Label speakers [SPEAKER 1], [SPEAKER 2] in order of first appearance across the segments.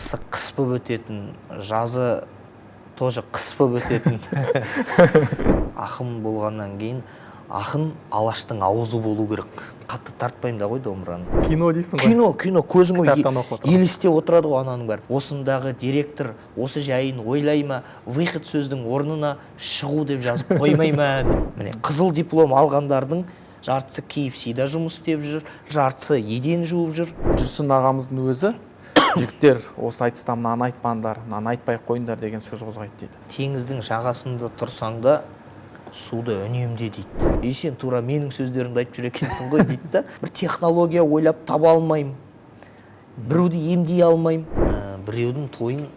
[SPEAKER 1] қысы қыс болып өтетін, жазы тоже қыс болып өтетін. Ақын болғаннан кейін ақын алаштың аузы болу керек. Қатты тартпаймын да ғой домбыраны.
[SPEAKER 2] Кино дейсің ғой.
[SPEAKER 1] Кино көзің
[SPEAKER 2] Кітаптан оқып отырған.
[SPEAKER 1] елестеп отырады ғой ананың бәрі. Осындағы директор осы жайын ойлай ма, выход сөздің орнына шығу деп жазып қоймай ма? Міне қызыл диплом алғандардың жартысы KFC-да жұмыс істеп жүр, жартысы еден жуып жүр.
[SPEAKER 2] Жүрсін ағамыздың өзі жігіттер осы айтыста мынаны айтпаңдар, мынаны айтпай қойыңдар деген сөз қозғайды дейді.
[SPEAKER 1] Теңіздің жағасында тұрсаң да суды үнемде дейді. И сен тура менің сөздерімді айтып жүр екенсің ғой дейді да. Бір технология ойлап таба алмаймын. Біреуді емдей алмаймын. Біреудің тойын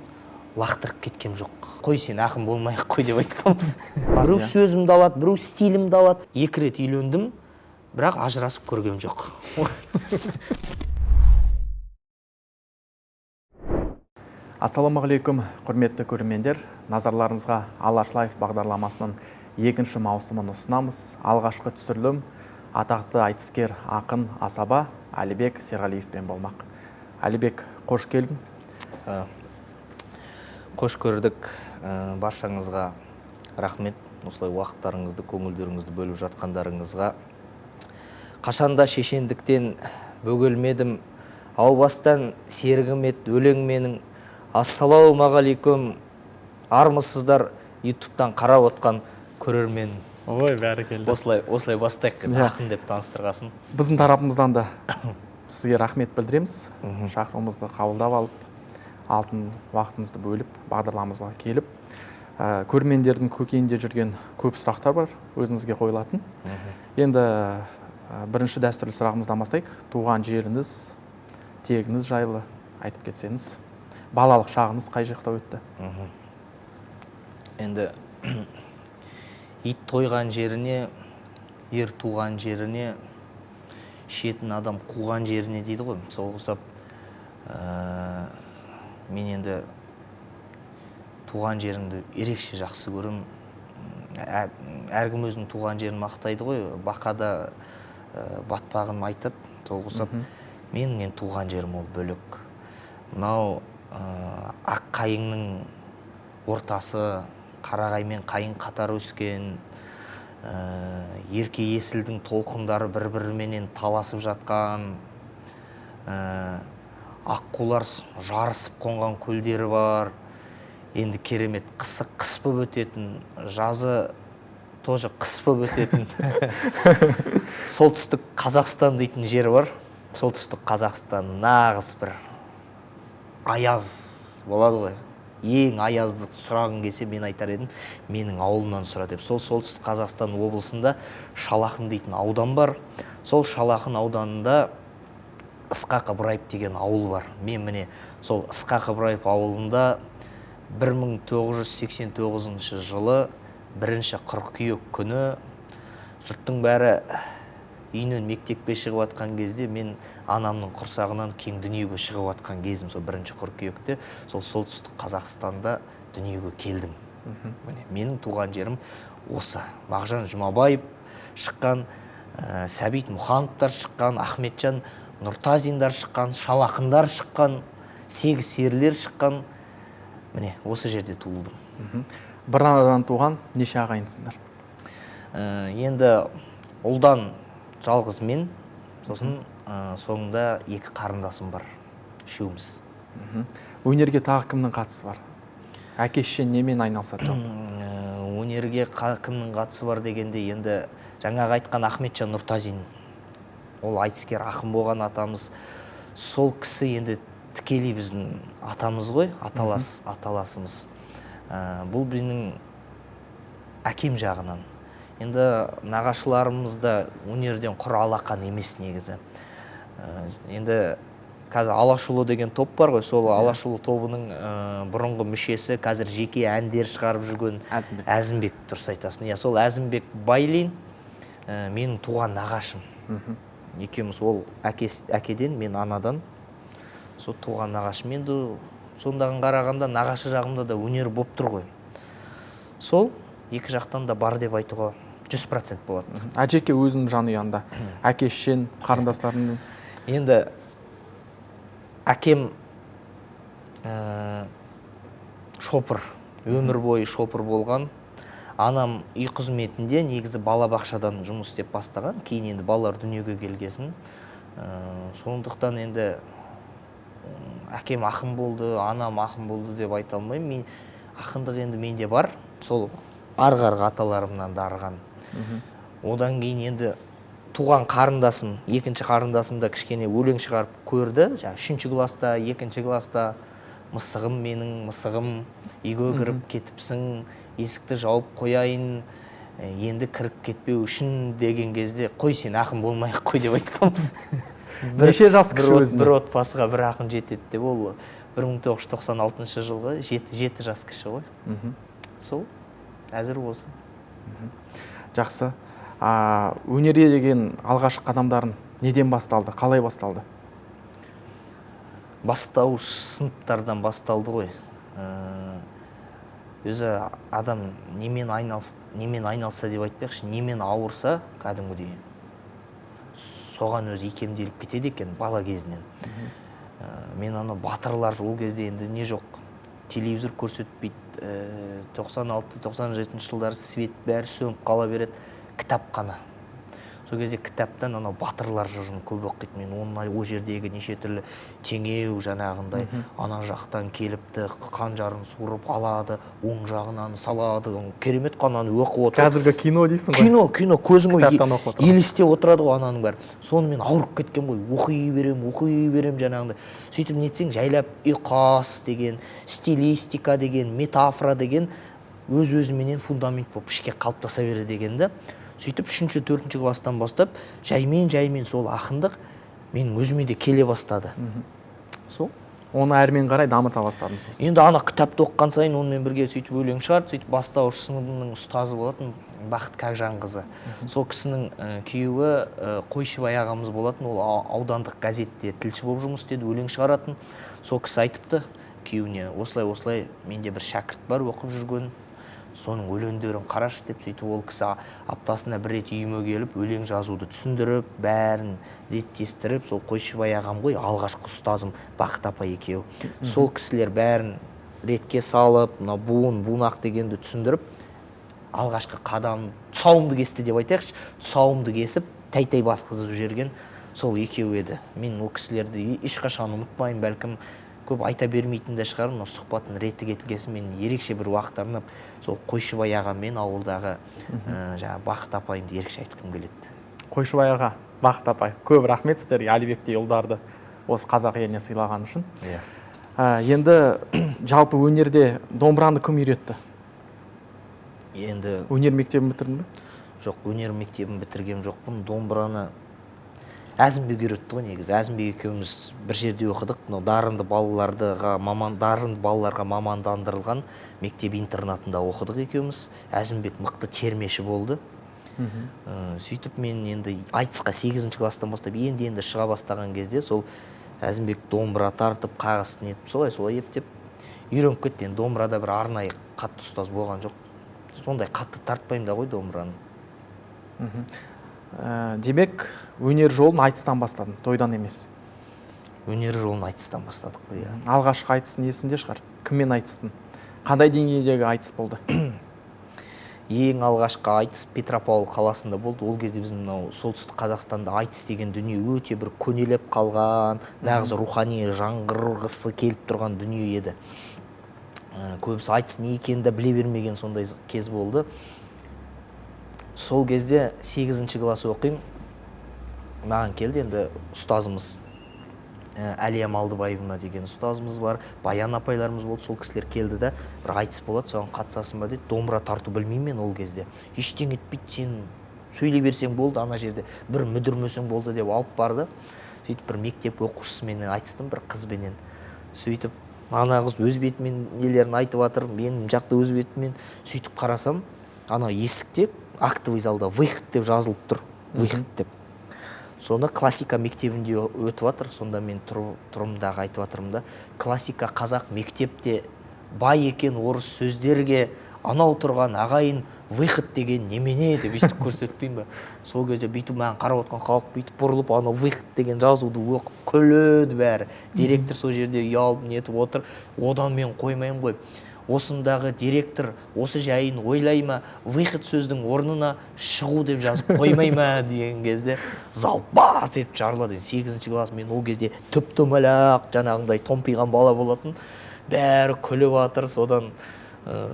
[SPEAKER 1] лақтырып кеткем жоқ. Қой сен ақын болмай-ақ қой деп айтқам. Біреу сөзімді алады, біреу стилімді алады. 2 рет үйлендім, бірақ ажырасып көргем жоқ.
[SPEAKER 2] Ассалаумағалейкум, құрметті көрермендер. Назарларыңызға Алаш Лайф бағдарламасының 2-ші маусымын ұсынамыз. Алғашқы түсірілім атақты айтыскер ақын асаба Әлібек Серғалиевпен болмақ. Әлібек, қош келдің.
[SPEAKER 1] Қош көрдік. Баршаңызға рахмет. Осылай уақыттарыңызды, көңілдеріңізді бөліп жатқандарыңызға. Қашанда шешендіктен бөгелмедім. Ау бастан серігім ет өлең менің. Ассалаумағалейкум, армысыздар ютубтан қарап отқан көрермен.
[SPEAKER 2] Ой, бәрі келді.
[SPEAKER 1] Осылай бастайық, ақын деп таныстырғасын.
[SPEAKER 2] Біздің тарапымыздан да сізге рахмет білдіреміз. Шақыруымызды қабылдап алып, алтын уақытыңызды бөліп, бағдарламамызға келіп. Көрермендердің көкейінде жүрген көп сұрақтар бар, өзіңізге қойылатын. Енді бірінші дәстүрлі сұрағымыздан бастайық. Туған жеріңіз, тегіңіз жайлы айтып кетсеңіз. Балалық шағыңыз қай жақта өтті?
[SPEAKER 1] Енді ит тойған жеріне, ер туған жеріне, шетін адам қуған жеріне дейді ғой. Сол құсап, мен енді туған жерімді ерекше жақсы көрім. Әркім өзінің туған жерін мақтайды ғой, бақада батпағын айтады. Сол құсап, менің енді туған жерім ол бөлек. Мынау ақ қайыңның ортасы, қарағай мен қайың қатар өскен, ерке есілдің толқындары бір-біріменен таласып жатқан, аққулар жарысып қонған көлдері бар. Енді керемет, қысы қыс болып өтетін, жазы тоже қыс болып өтетін. Солтүстік Қазақстан дейтін жері бар. Солтүстік Қазақстан нағыз бір аяз болады ғой. Ең аязды сұрағың келсе мен айтар едім, менің ауылымнан сұра деп. Сол солтүстік Қазақстан облысында Шалақын дейтін аудан бар. Сол Шалақын ауданында Ысқақ Ыбыраев деген ауыл бар. Мен міне сол Ысқақ Ыбыраев ауылында 1989 жылы 1 қыркүйек күні жұрттың бәрі үйінен мектепке шығып атқан кезде мен анамның құрсағынан кең дүниеге шығып атқан кезім сол 1 қыркүйекте сол солтүстік Қазақстанда дүниеге келдім. Менің туған жерім осы. Мағжан Жұмабаев шыққан, Сәбит Мұхановтар шыққан, Ахметжан Нұртазиндар шыққан, Шалақындар шыққан, Сегіз серілер шыққан. Міне осы жерде туылдым.
[SPEAKER 2] Бір анадан туған неше ағайынсыңдар?
[SPEAKER 1] Енді ұлдан жалғыз мен, сосын соңында 2 қарындасым бар, үшеуміз.
[SPEAKER 2] Өнерге тағы кімнің қатысы бар? Әке-шеше немен айналысады жалпы?
[SPEAKER 1] Өнерге кімнің қатысы бар дегенде, енді жаңағы айтқан Ахметжан Нұртазин, ол айтыскер ақын болған атамыз. Сол кісі енді тікелей біздің атамыз ғой, аталасымыз. Бұл біздің әкем жағынан. Енді нағашыларымызда өнерден құр алақан емес негізі. Енді қазір Алашұлы деген топ бар ғой, сол Алашұлы тобының бұрынғы мүшесі, қазір жеке әндер шығарып жүрген Әзімбек, дұрыс айтасың. Сол Әзімбек Байлин менің туған нағашым. Екеуміз ол әкеден, мен анадан. Сол туған нағашым. Енді сондағын қарағанда нағашы жағымда да өнер болып тұр ғой. Сол екі жақтан да бар деп айтуға 100% болады.
[SPEAKER 2] Әжеке өзінің жанұяңда, әке-шешең, қарындастарың?
[SPEAKER 1] Енді әкем шопыр, өмір бойы шопыр болған. Анам үй қызметінде, негізі балабақшадан жұмыс істеп бастаған, кейін енді балалар дүниеге келгесін. Сондықтан енді әкем ақын болды, анам ақын болды деп айта алмаймын. Ақындық енді менде бар, сол арғы аталарымнан дарыған. Одан кейін енді туған қарындасым, екінші қарындасым да кішкене өлең шығарып көрді. 3-ші класста, 2-ші класста мысығым менің, мысығым, үйге кіріп кетіпсің, есікті жауып қояйын, енді кіріп кетпеу үшін деген кезде, қой сен ақын болмай-ақ қой деп айтқам.
[SPEAKER 2] Неше жас кіші өзіне?
[SPEAKER 1] Бір отбасыға бір ақын жетеді деп, ол 1996 жылғы 7 жас кіші ғой. Сол, әзір осы.
[SPEAKER 2] Жақсы. Өнерге деген алғашқы қадамдарын неден басталды, қалай басталды?
[SPEAKER 1] Бастауыш сыныптардан басталды ғой. Өзі адам немен айналса деп айтпақшы, немен ауырса, кәдімгідей соған өзі икемделіп кетеді екен бала кезінен. Мен ана батырлар ол кезде енді не жоқ, телевизор көрсетпейді. 96-97 жылдары свет бәрі сөніп қала береді, кітап қана. Сол кезде кітаптан ана батырлар жырын көп оқиды. Мен ол жердегі неше түрлі теңеу жаңағындай ана жақтан келіпті, қанжарын суырып алады, оң жағынан салады. Керемет қананы оқып отыр.
[SPEAKER 2] Қазіргі кино дейсің ғой?
[SPEAKER 1] Кино көзің
[SPEAKER 2] кітаптан оқып отырған.
[SPEAKER 1] елестеп отырады ғой ананың бәрі. Сонымен ауырып кеткен ғой, оқи берем жаңағындай. Сөйтіп нетсең, жайлап ұйқас деген, стилистика деген, метафора деген өз-өзіменен фундамент болып ішке қалыптаса береді дегенді. Сөйтіп 3-4 класстан бастап жаймен сол ақындық мен өзіме де келе бастады. Сол.
[SPEAKER 2] Оны әрмен қарай дамыта бастадым сосын.
[SPEAKER 1] Енді ана кітапты оққан сайын онымен бірге сөйтіп өлең шығарды. Сөйтіп бастауыш сыныбының ұстазы болатын Бақыт Кәкжанқызы. Сол кісінің күйеуі Қойшыбай ағамыз болатын. Ол аудандық газетте тілші болып жұмыс істеді, өлең шығаратын. Сол кісі айтыпты күйеуіне, осылай менде бір шәкірт бар оқып жүрген. Соның өлеңдерін қарашы деп, сөйтіп ол кісі аптасына бір рет үйіме келіп өлең жазуды түсіндіріп, бәрін реттестіріп, сол Қойшыбай ағам ғой алғашқы ұстазым Бақыт апа екеуі. Сол кісілер бәрін ретке салып, буын-буынақ дегенді түсіндіріп, алғашқы қадам тұсауымды кесті деп айтайықшы, тұсауымды кесіп, тәй-тәй басқызып жерген сол екеуі еді. Мен ол кісілерді ешқашан ұмытпаймын, бәлкім көп айта бермейтін де шығар, сұхбаттың реті кетілгесін мен ерекше бір уақыт арнап сол Қойшыбай ағамен ауылдағы Бақыт апайымды ерекше айтқым келеді.
[SPEAKER 2] Қойшыбай аға, Бақыт апай, көп рахмет сіздерге Әлібектей ұлдарды осы қазақ еліне сыйлаған үшін. Енді жалпы өнерде домбыраны кім үйретті?
[SPEAKER 1] Енді
[SPEAKER 2] өнер мектебін бітірдің бе?
[SPEAKER 1] Жоқ, өнер мектебін бітіргем жоқпын. Домбыраны Әзімбек үйретті ғой негізі. Әзімбек екеуміз бір жерде оқыдық. Дарынды балаларға мамандандырылған мектеп интернатында оқыдық екеуміз. Әзімбек мықты термеші болды. Сөйтіп мен енді айтысқа 8-ші класстан бастап енді шыға бастаған кезде сол Әзімбек домбыра тартып, қағысын етіп, солай ептеп үйреніп кетті. Енді домбырада бір арнайы қатты ұстаз болған жоқ. Сондай қатты тартпаймын да ғой домбыраны.
[SPEAKER 2] Демек, өнер жолын айтыстан бастадың, тойдан емес.
[SPEAKER 1] Өнер жолын айтыстан бастадық қой.
[SPEAKER 2] Алғашқы айтыстың есінде шығар. Кіммен айтыстың? Қандай деңгейдегі айтыс болды?
[SPEAKER 1] Ең алғашқы айтыс Петропавл қаласында болды. Ол кезде біздің солтүстік Қазақстанда айтыс деген дүние өте бір көнелеп қалған, нағыз рухани жаңғырғысы келіп тұрған дүние еді. Көбісі айтыс не екенін біле бермеген сондай кез болды. Сол кезде 8-ші класс оқимын. Маған келді енді ұстазымыз. Әлия Малдыбаевна деген ұстазымыз бар. Баян апайларымыз болды. Сол кісілер келді да, бір айтыс болады, соған қатысасың ба деді. Домбыра тарту білмеймін мен ол кезде. Ештеңе етпейді, сен сөйлей берсең болды, ана жерде бір мүдірмесең болды деп алып барды. Сөйтіп бір мектеп оқушысымен айтыстым, бір қызбенен. Сөйтіп ана қыз өз бетімен нелерін айтып жатыр, мен жақта өз бетімен. Сөйтіп қарасам, ана есікте актовый залда выход деп жазылып тұр. Выход деп. Соны классика мектебінде өтіп жатыр. Сонда мен тұрымдағы айтып жатырмын да, классика қазақ мектепте бай екен орыс сөздерге, анау тұрған ағайын выход деген немене деп өйстіп көрсетпеймін ба? Сол кезде бүйтіп маған қарап отқан халық бүйтіп бұрылып анау выход деген жазуды оқып күледі бәрі. Директор сол жерде ұялып нетіп отыр. Одан мен қоймаймын ғой. Осындағы директор осы жайын ойлай ма, выход сөздің орнына шығу деп жазып қоймай ма деген кезде зал бас етіп жарылады. 8-ші класс, мен ол кезде түп-түмәлақ жаңағындай томпиған бала болатын. Бәрі күліп жатыр, содан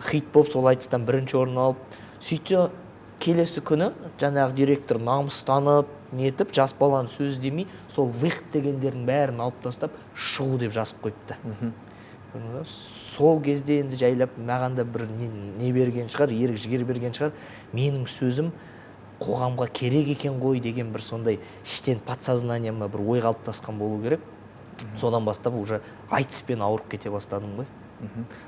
[SPEAKER 1] хит болып сол айтыстан бірінші орын алып. Сөйтсе келесі күні жаңағы директор намыстанып нетіп, жас баланы сөз демей, сол выход дегендердің бәрін алып тастап шығу деп жазып қойыпты. Сол кезде енді жайлап маған да бір не берген шығар, ерік жігер берген шығар. Менің сөзім қоғамға керек екен ғой деген бір сондай іштен подсознаниема бір ой қалыптасқан болу керек. Содан бастап уже айтыспен ауырып кете бастадым ғой.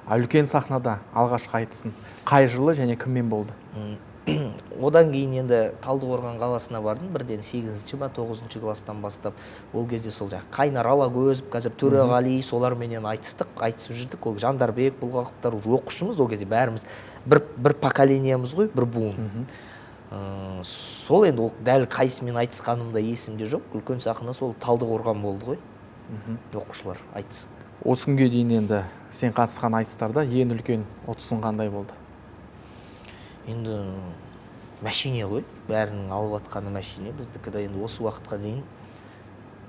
[SPEAKER 2] Үлкен сахнада алғашқы айтысын қай жылы және кіммен болды?
[SPEAKER 1] Одан кейін енді Талдықорған қаласына бардым, бірден 8-ші ма 9-ші класстан бастап. Ол кезде сол жақ Қайнар Алагөзов, қазір Төреғали, соларменен айтысып жүрдік. Ол Жандарбек, Бұлғақовтар оқушымыз, ол кезде бәріміз бір поколениямыз ғой, бір буын. Сол енді ол дәл қайсымен айтысқанымда есімде жоқ. Үлкен сахна сол Талдықорған болды ғой. Оқушылар айтыс.
[SPEAKER 2] Осы күнге дейін енді сен қатысқан айтыстарда ең үлкен ұтысың қандай болды?
[SPEAKER 1] Енді мәшине ғой, бәрінің алып атқаны мәшине. Біздікі енді осы уақытқа дейін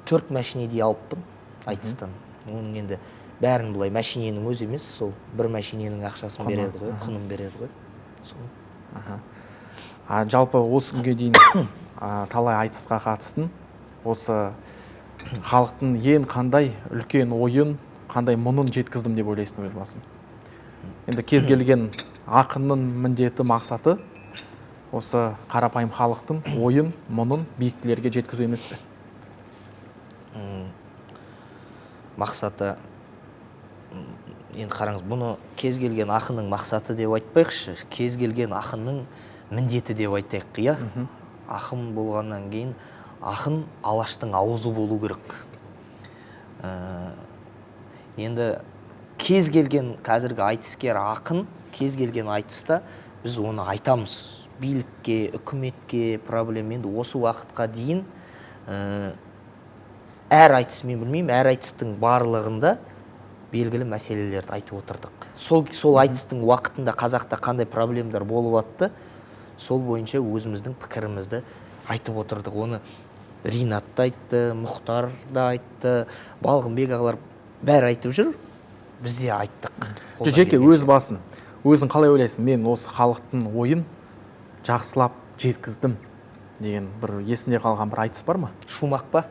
[SPEAKER 1] 4 мәшинедей алыппын айтыстан. Оның енді бәрін бұлай мәшиненің өзі емес, сол бір мәшиненің ақшасын береді ғой, құнын береді ғой.
[SPEAKER 2] Жалпы осы күнге дейін талай айтысқа қатыстың. Осы халықтың ең қандай үлкен ойын, қандай мұнын жеткіздім деп ойлайсың өз басың? Енді кез келген ақынның міндеті, мақсаты осы қарапайым халықтың ойын, мұнын биіктілерге жеткізу емес пе?
[SPEAKER 1] Мақсаты, енді қараңыз, бұны кез келген ақынның мақсаты деп айтпайықшы, кез келген ақынның міндеті деп айтайық, иә? Ақын болғаннан кейін ақын алаштың аузы болу керек. Енді кез келген қазіргі айтыскер ақын, кез келген айтыста біз оны айтамыз. Билікке, үкіметке проблема. Енді осы уақытқа дейін әр айтыс, мен білмеймін, әр айтыстың барлығында белгілі мәселелерді айтып отырдық. Сол айтыстың уақытында қазақта қандай проблемалар болып атты, сол бойынша өзіміздің пікірімізді айтып отырдық. Оны Ринат та айтты, Мұхтар да айтты, Балғынбек ағалар бәрі айтып жүр, біз де айттық.
[SPEAKER 2] Жеке өз басын, өзің қалай ойлайсың? Мен осы халықтың ойын жақсылап жеткіздім деген бір есінде қалған бір айтыс бар ма?
[SPEAKER 1] Шумақ па?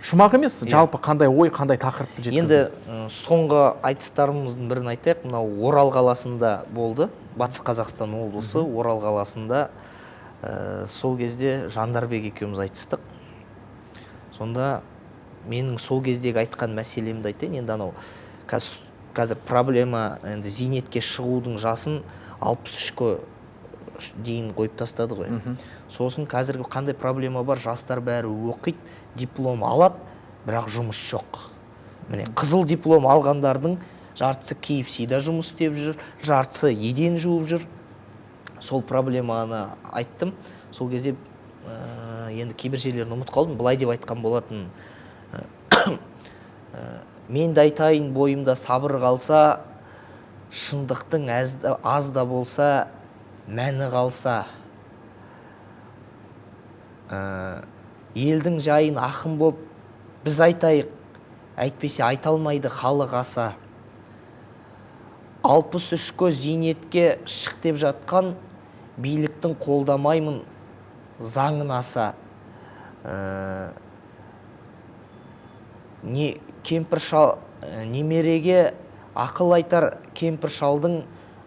[SPEAKER 2] Шумақ емес, жалпы қандай ой, қандай тақырыпты жеткіздің?
[SPEAKER 1] Енді соңғы айтыстарымыздың бірін айтайық. Мынау Орал қаласында болды. Батыс Қазақстан облысы Орал қаласында. Сол кезде Жандарбек екеуміз айтыстық. Сонда менің сол кездегі айтқан мәселемді айтайын. Енді анау қазір проблема, енді зейнетке шығудың жасын 63-ке дейін қойып тастады ғой. Сосын қазіргі қандай проблема бар? Жастар бәрі оқиды, диплом алады, бірақ жұмыс жоқ. Міне, қызыл диплом алғандардың жартысы KFC-да жұмыс істеп жүр, жартысы еден жуып жүр. Сол проблеманы айттым. Сол кезде енді кейбір жерлерін ұмытып қалдым. Былай деп айтқан болатын: мен де айтайын, бойымда сабыр қалса, шындықтың аз да болса мәні қалса, елдің жайын ақын боп біз айтайық, әйтпесе айта алмайды халық аса. 63-ке зейнетке шық деп жатқан, биліктің қолдамаймын заңын аса. Кемпір шал немереге ақыл айтар, кемпір шалдың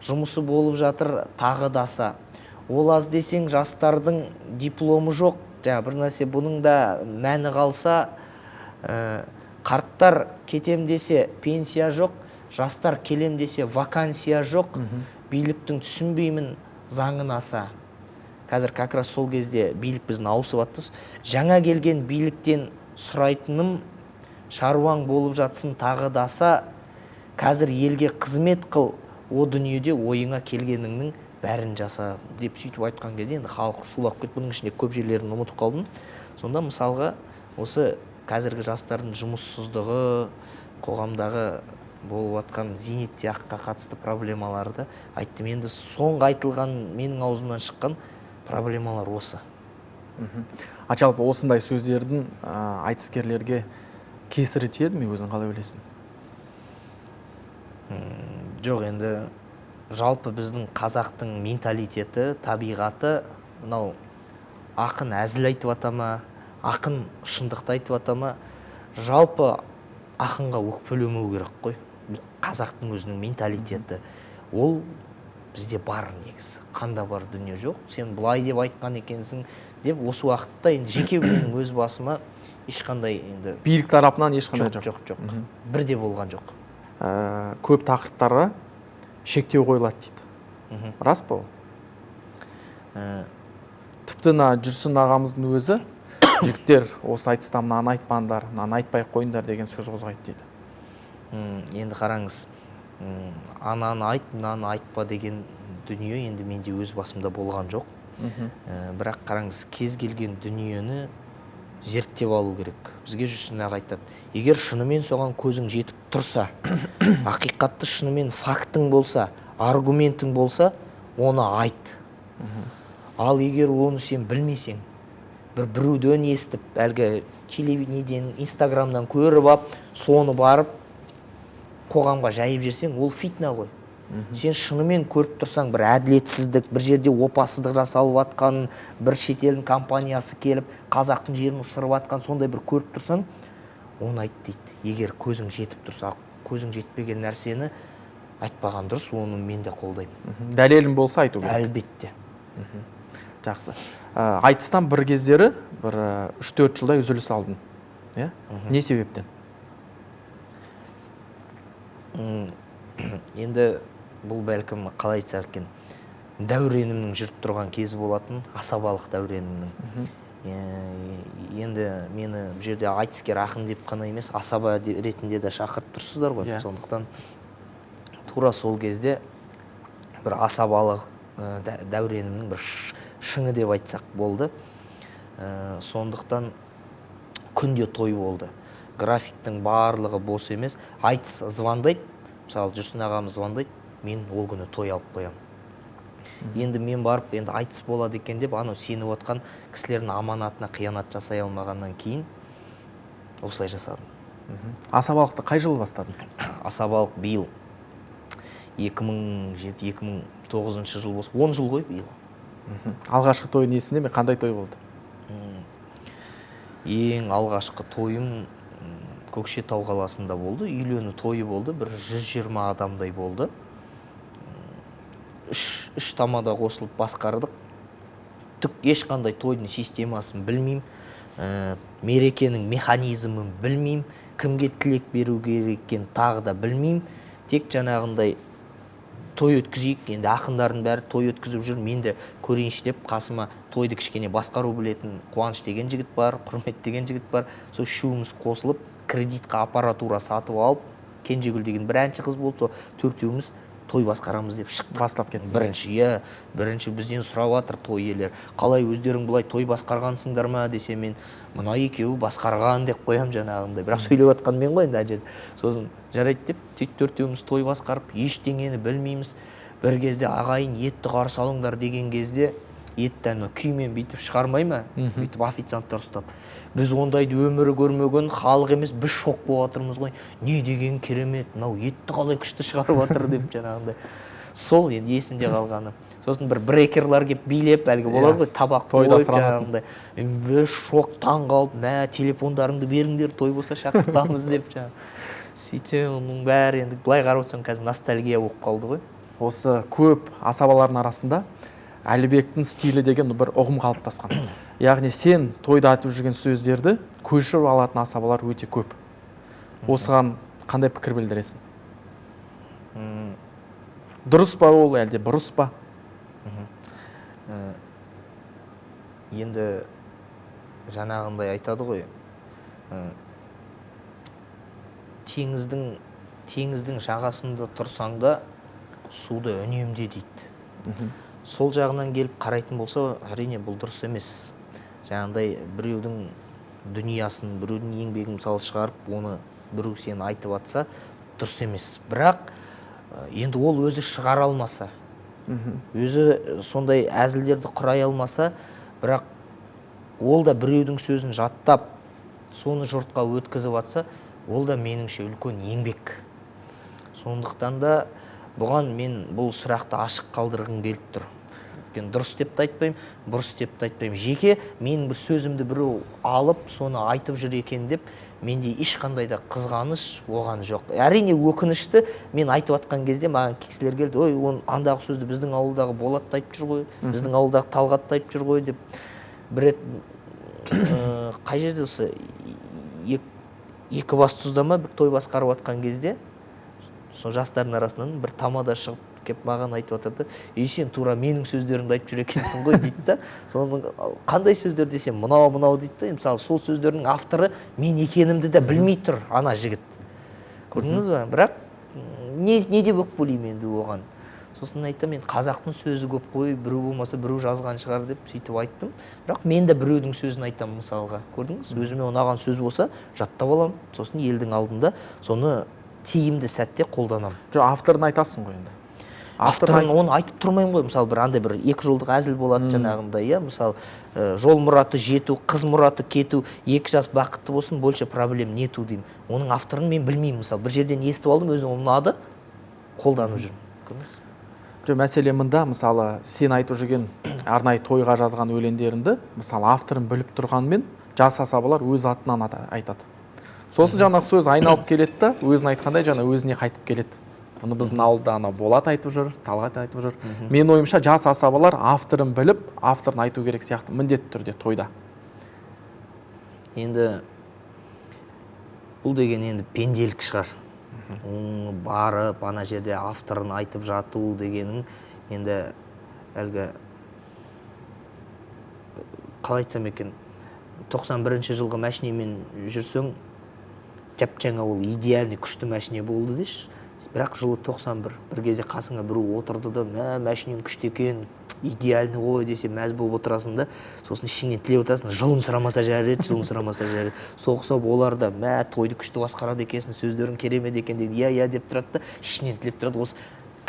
[SPEAKER 1] жұмысы болып жатыр тағы даса. Ол аз десең, жастардың дипломы жоқ, бір нәрсе бұның да мәні қалса. Қарттар кетем десе пенсия жоқ, жастар келем десе вакансия жоқ, биліктің түсінбеймін заңын аса. Қазір как раз сол кезде билік біздің ауысып атты. Жаңа келген биліктен сұрайтыным, шаруаң болып жатсын тағы даса, қазір елге қызмет қыл, о дүниеде ойыңа келгеніңнің бәрін жаса деп сөйтіп айтқан кезде енді халық шулап кетті. Бұның ішінде көп жерлерін ұмытып қалдым. Сонда мысалға осы қазіргі жастардың жұмыссыздығы, қоғамдағы болып жатқан зейнетақыға қатысты проблемаларды айттым. Енді соңғы айтылған менің аузымнан шыққан проблемалар осы.
[SPEAKER 2] А жалпы осындай сөздердің айтыскерлерге кесірі тиеді ме, өзің қалай ойлайсың?
[SPEAKER 1] Жоқ, енді жалпы біздің қазақтың менталитеті, табиғаты, мынау ақын әзіл айтып атама, ақын шындықты айтып атама, жалпы ақынға өкпелемеу керек қой. Қазақтың өзінің менталитеті. Ол бізде бар негізі. Қанда бар дүние жоқ. Сен былай деп айтқан екенсің деп осы уақытта енді жеке менің өз басыма ешқандай енді
[SPEAKER 2] билік тарапынан ешқандай
[SPEAKER 1] жоқ. Бірде болған жоқ.
[SPEAKER 2] Көп тақырыптарға шектеу қойылады дейді. Рас па ол? Тіпті Жүрсін ағамыздың өзі жігіттер осы айтыста мынаны айтпаңдар, мынаны айтпай қойыңдар деген сөз қозғайды дейді.
[SPEAKER 1] Енді қараңыз, ананы айт, мынаны айтпа деген дүние енді менде өз басымда болған жоқ. Бірақ қараңыз, кез келген дүниені зерттеп алу керек. Бізге Жүрсін аға айтады, егер шынымен соған көзің жетіп тұрса, ақиқатты шынымен фактың болса, аргументің болса, оны айт. Ал егер оны сен білмесең, біреуден естіп, әлгі телевидениеден, инстаграмнан көріп ап, соны барып қоғамға жайып жерсең, ол фитна ғой. Сен шынымен көріп тұрсаң, бір әділетсіздік, бір жерде опасыздық жасалып атқан, бір шетелдің компаниясы келіп қазақтың жерін ысырып атқан, сондай бір көріп тұрсаң, оны айт дейді. Егер көзің жетіп тұрса, көзің жетпеген нәрсені айтпаған дұрыс, оны мен де қолдаймын.
[SPEAKER 2] Дәлелім болса айту керек.
[SPEAKER 1] Әлбетте.
[SPEAKER 2] Жақсы. Айтыстан бір кездері бір 3-4 жылдай үзіліс алдың. Не себептен?
[SPEAKER 1] Енді бұл бәлкім қалай айтса екен, дәуренімнің жүріп тұрған кезі болатын, асабалық дәуренімнің. Енді мені бұл жерде айтыскер ақын деп қана емес, асаба ретінде де шақырып тұрсыздар ғой. Сондықтан тура сол кезде бір асабалық дәуренімнің бір шыңы деп айтсақ болды. Сондықтан күнде той болды. Графиктің барлығы бос емес. Айтыс звондайды, мысалы Жүрсін ағамыз звондайды, мен ол күні той алып қоямын. Енді мен барып, енді айтыс болады екен деп, анау сеніп отқан кісілердің аманатына қиянат жасай алмағаннан кейін осылай жасадым.
[SPEAKER 2] Асабалықты қай жылы бастадың?
[SPEAKER 1] Асабалық биыл 2007-2009 жыл болса, 10 жыл ғой биыл.
[SPEAKER 2] Алғашқы той несінде ме, қандай той болды?
[SPEAKER 1] Ең алғашқы тойым Көкшетау қаласында болды. Үйлену тойы болды. Бір 120 адамдай болды. Үш тамада қосылып басқардық. Түк ешқандай тойдың системасын білмеймін. Мерекенің механизмін білмеймін. Кімге тілек беру керек екенін тағы да білмеймін. Тек жаңағындай той өткізейік. Енді ақындардың бәрі той өткізіп жүр. Мен де көрейінші деп қасыма тойды кішкене басқару білетін Қуаныш деген жігіт бар, Құрмет деген жігіт бар. Сол үшеуміз қосылып, кредитқа аппаратура сатып алып, Кенжегүл деген бір әнші қыз болды, сол төртеуміз той басқарамыз деп шықтық.
[SPEAKER 2] Бастап кеттік.
[SPEAKER 1] Бірінші бізден сұрап жатыр той иелері, қалай өздерің бұлай той басқарғансыңдар ма десе, мен мына екеуі басқарған деп қоям жаңағындай. Бірақ сөйлеп жатқан мен ғой енді әжет. Сосын жарайды деп, сөйтіп төртеуміз той басқарып, ештеңені білмейміз. Бір кезде ағайын етті қарсы алыңдар деген кезде, еттен күймен бүйтіп шығармай ма? Бүйтіп официанттар ұстап. Біз ондайды өмірі көрмеген халық емес, біз шок болып жатырмыз ғой. Не деген керемет, мынау етті қалай күшті шығарып жатыр деп жаңағындай. Сол енді есімде қалғаны. Сосын бір брекерлар келіп билеп, әлгі болады ғой, табақ қойып жаңағындай. Біз шок, таң қалып, мә телефондарыңды беріңдер, той болса шақыртамыз деп жаңағы. Сөйтсе, оның бәрі енді былай қарап отырсам қазір ностальгия болып қалды ғой.
[SPEAKER 2] Осы көп асабалардың арасында Әлібектің стилі деген бір ұғым қалыптасқан. Яғни сен тойда айтып жүрген сөздерді көшіріп алатын асабалар өте көп. Осыған қандай пікір білдіресің? Дұрыс па ол, әлде бұрыс па?
[SPEAKER 1] Енді жаңағындай айтады ғой, теңіздің жағасында тұрсаң да суды үнемде дейді. сол жағынан келіп қарайтын болса, әрине бұл дұрыс емес. Жаңағыдай біреудің дүниясын, біреудің еңбегін мысалы шығарып, оны біреу сені айтып атса, дұрыс емес. Бірақ енді ол өзі шығара алмаса, өзі сондай әзілдерді құрай алмаса, бірақ ол да біреудің сөзін жаттап, соны жұртқа өткізіп атса, ол да меніңше үлкен еңбек. Сондықтан да бұған мен бұл сұрақты ашық қалдырғым келіп тұр. Дұрыс деп те айтпаймын, бұрыс деп те айтпаймын. Жеке менің бір сөзімді біреу алып, соны айтып жүр екен деп, менде ешқандай да қызғаныш оған жоқ. Әрине өкінішті, мен айтып атқан кезде маған кісілер келді, ой, андағы сөзді біздің ауылдағы Болат айтып жүр ғой, біздің ауылдағы Талғат айтып жүр ғой деп. Бір рет қай жерде осы Екібастұзда ма бір той басқарып атқан кезде, сол жастардың арасынан бір тамада шығып кеп маған айтып атады, сен тура менің сөздерімді айтып жүр екенсің ғой дейді да. Соның қандай сөздер десем, мынау дейді да. Мысалы сол сөздердің авторы мен екенімді де білмей тұр ана жігіт. Көрдіңіз ба? Бірақ не деп өкпелеймін енді оған. Сосын айтам, мен қазақтың сөзі көп қой, біреу болмаса біреу жазған шығар деп сөйтіп айттым. Бірақ мен де біреудің сөзін айтам мысалға. Көрдіңіз? Өзіме ұнаған сөз болса, жаттап аламын. Сосын елдің алдында соны тиімді сәтте қолданамын.
[SPEAKER 2] Жоқ, авторын айтасың ғой енді.
[SPEAKER 1] Авторын оны айтып тұрмаймын ғой. Мысалы бір андай бір екі жолдық әзіл болады жаңағында, иә. Мысалы жол мұраты жету, қыз мұраты кету, 2 жас бақытты болсын, больше проблем нету деймін. Оның авторын мен білмеймін. Мысалы бір жерден естіп алдым, өзім ұнады, қолданып жүрмін. Көрдіңіз?
[SPEAKER 2] Жоқ, мәселе мында, мысалы сен айтып жүрген арнайы тойға жазған өлеңдеріңді, мысалы авторын біліп тұрғанмен жас асабалар өз атынан айтады. Сосын жаңағы сөз айналып келеді да, өзін айтқандай жаңа өзіне қайтып келеді. Бұны біздің ауылда Болат айтып жүр, Талғат айтып жүр. Мен ойымша жас асабалар авторын біліп, авторын айту керек сияқты, міндетті түрде тойда.
[SPEAKER 1] Енді бұл деген енді пенделік шығар. Барып, ана жерде авторын айтып жату дегенің енді әлгі қалай айтсам екен, 91 жылғы машинемен жүрсең, жап-жаңа ол идеальный күшті машине болды деші. Бірақ жылы 91, бір кезде қасыңа біреу отырды да, машинең күшті екен, идеальный ғой десе мәз болып отырасың да, сосын ішіңнен тілеп отырасың, жылын сұрамаса жарайды, жылын сұрамаса жарайды. Соқса болар да, тойды күшті басқарады екенсің, сөздерің керемет екен дейді, иә деп тұрады да, ішінен тілеп тұрады, осы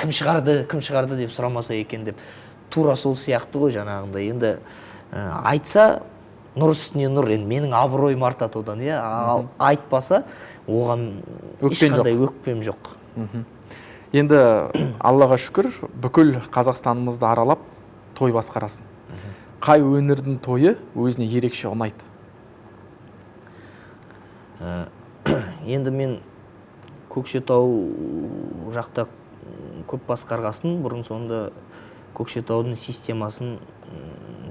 [SPEAKER 1] кім шығарды деп сұрамаса екен деп. Тура сол сияқты ғой жаңағында. Енді айтса, нұр үстіне нұр, енді менің абыройым артады одан, иә. Айтпаса, оған ешқандай өкпем жоқ.
[SPEAKER 2] Енді Аллаға шүкір, бүкіл Қазақстанымызды аралап той басқарасын. Қай өңірдің тойы өзіне ерекше ұнайды?
[SPEAKER 1] Енді мен Көкшетау жақта көп басқарғасын, бұрын сонда Көкшетаудың системасын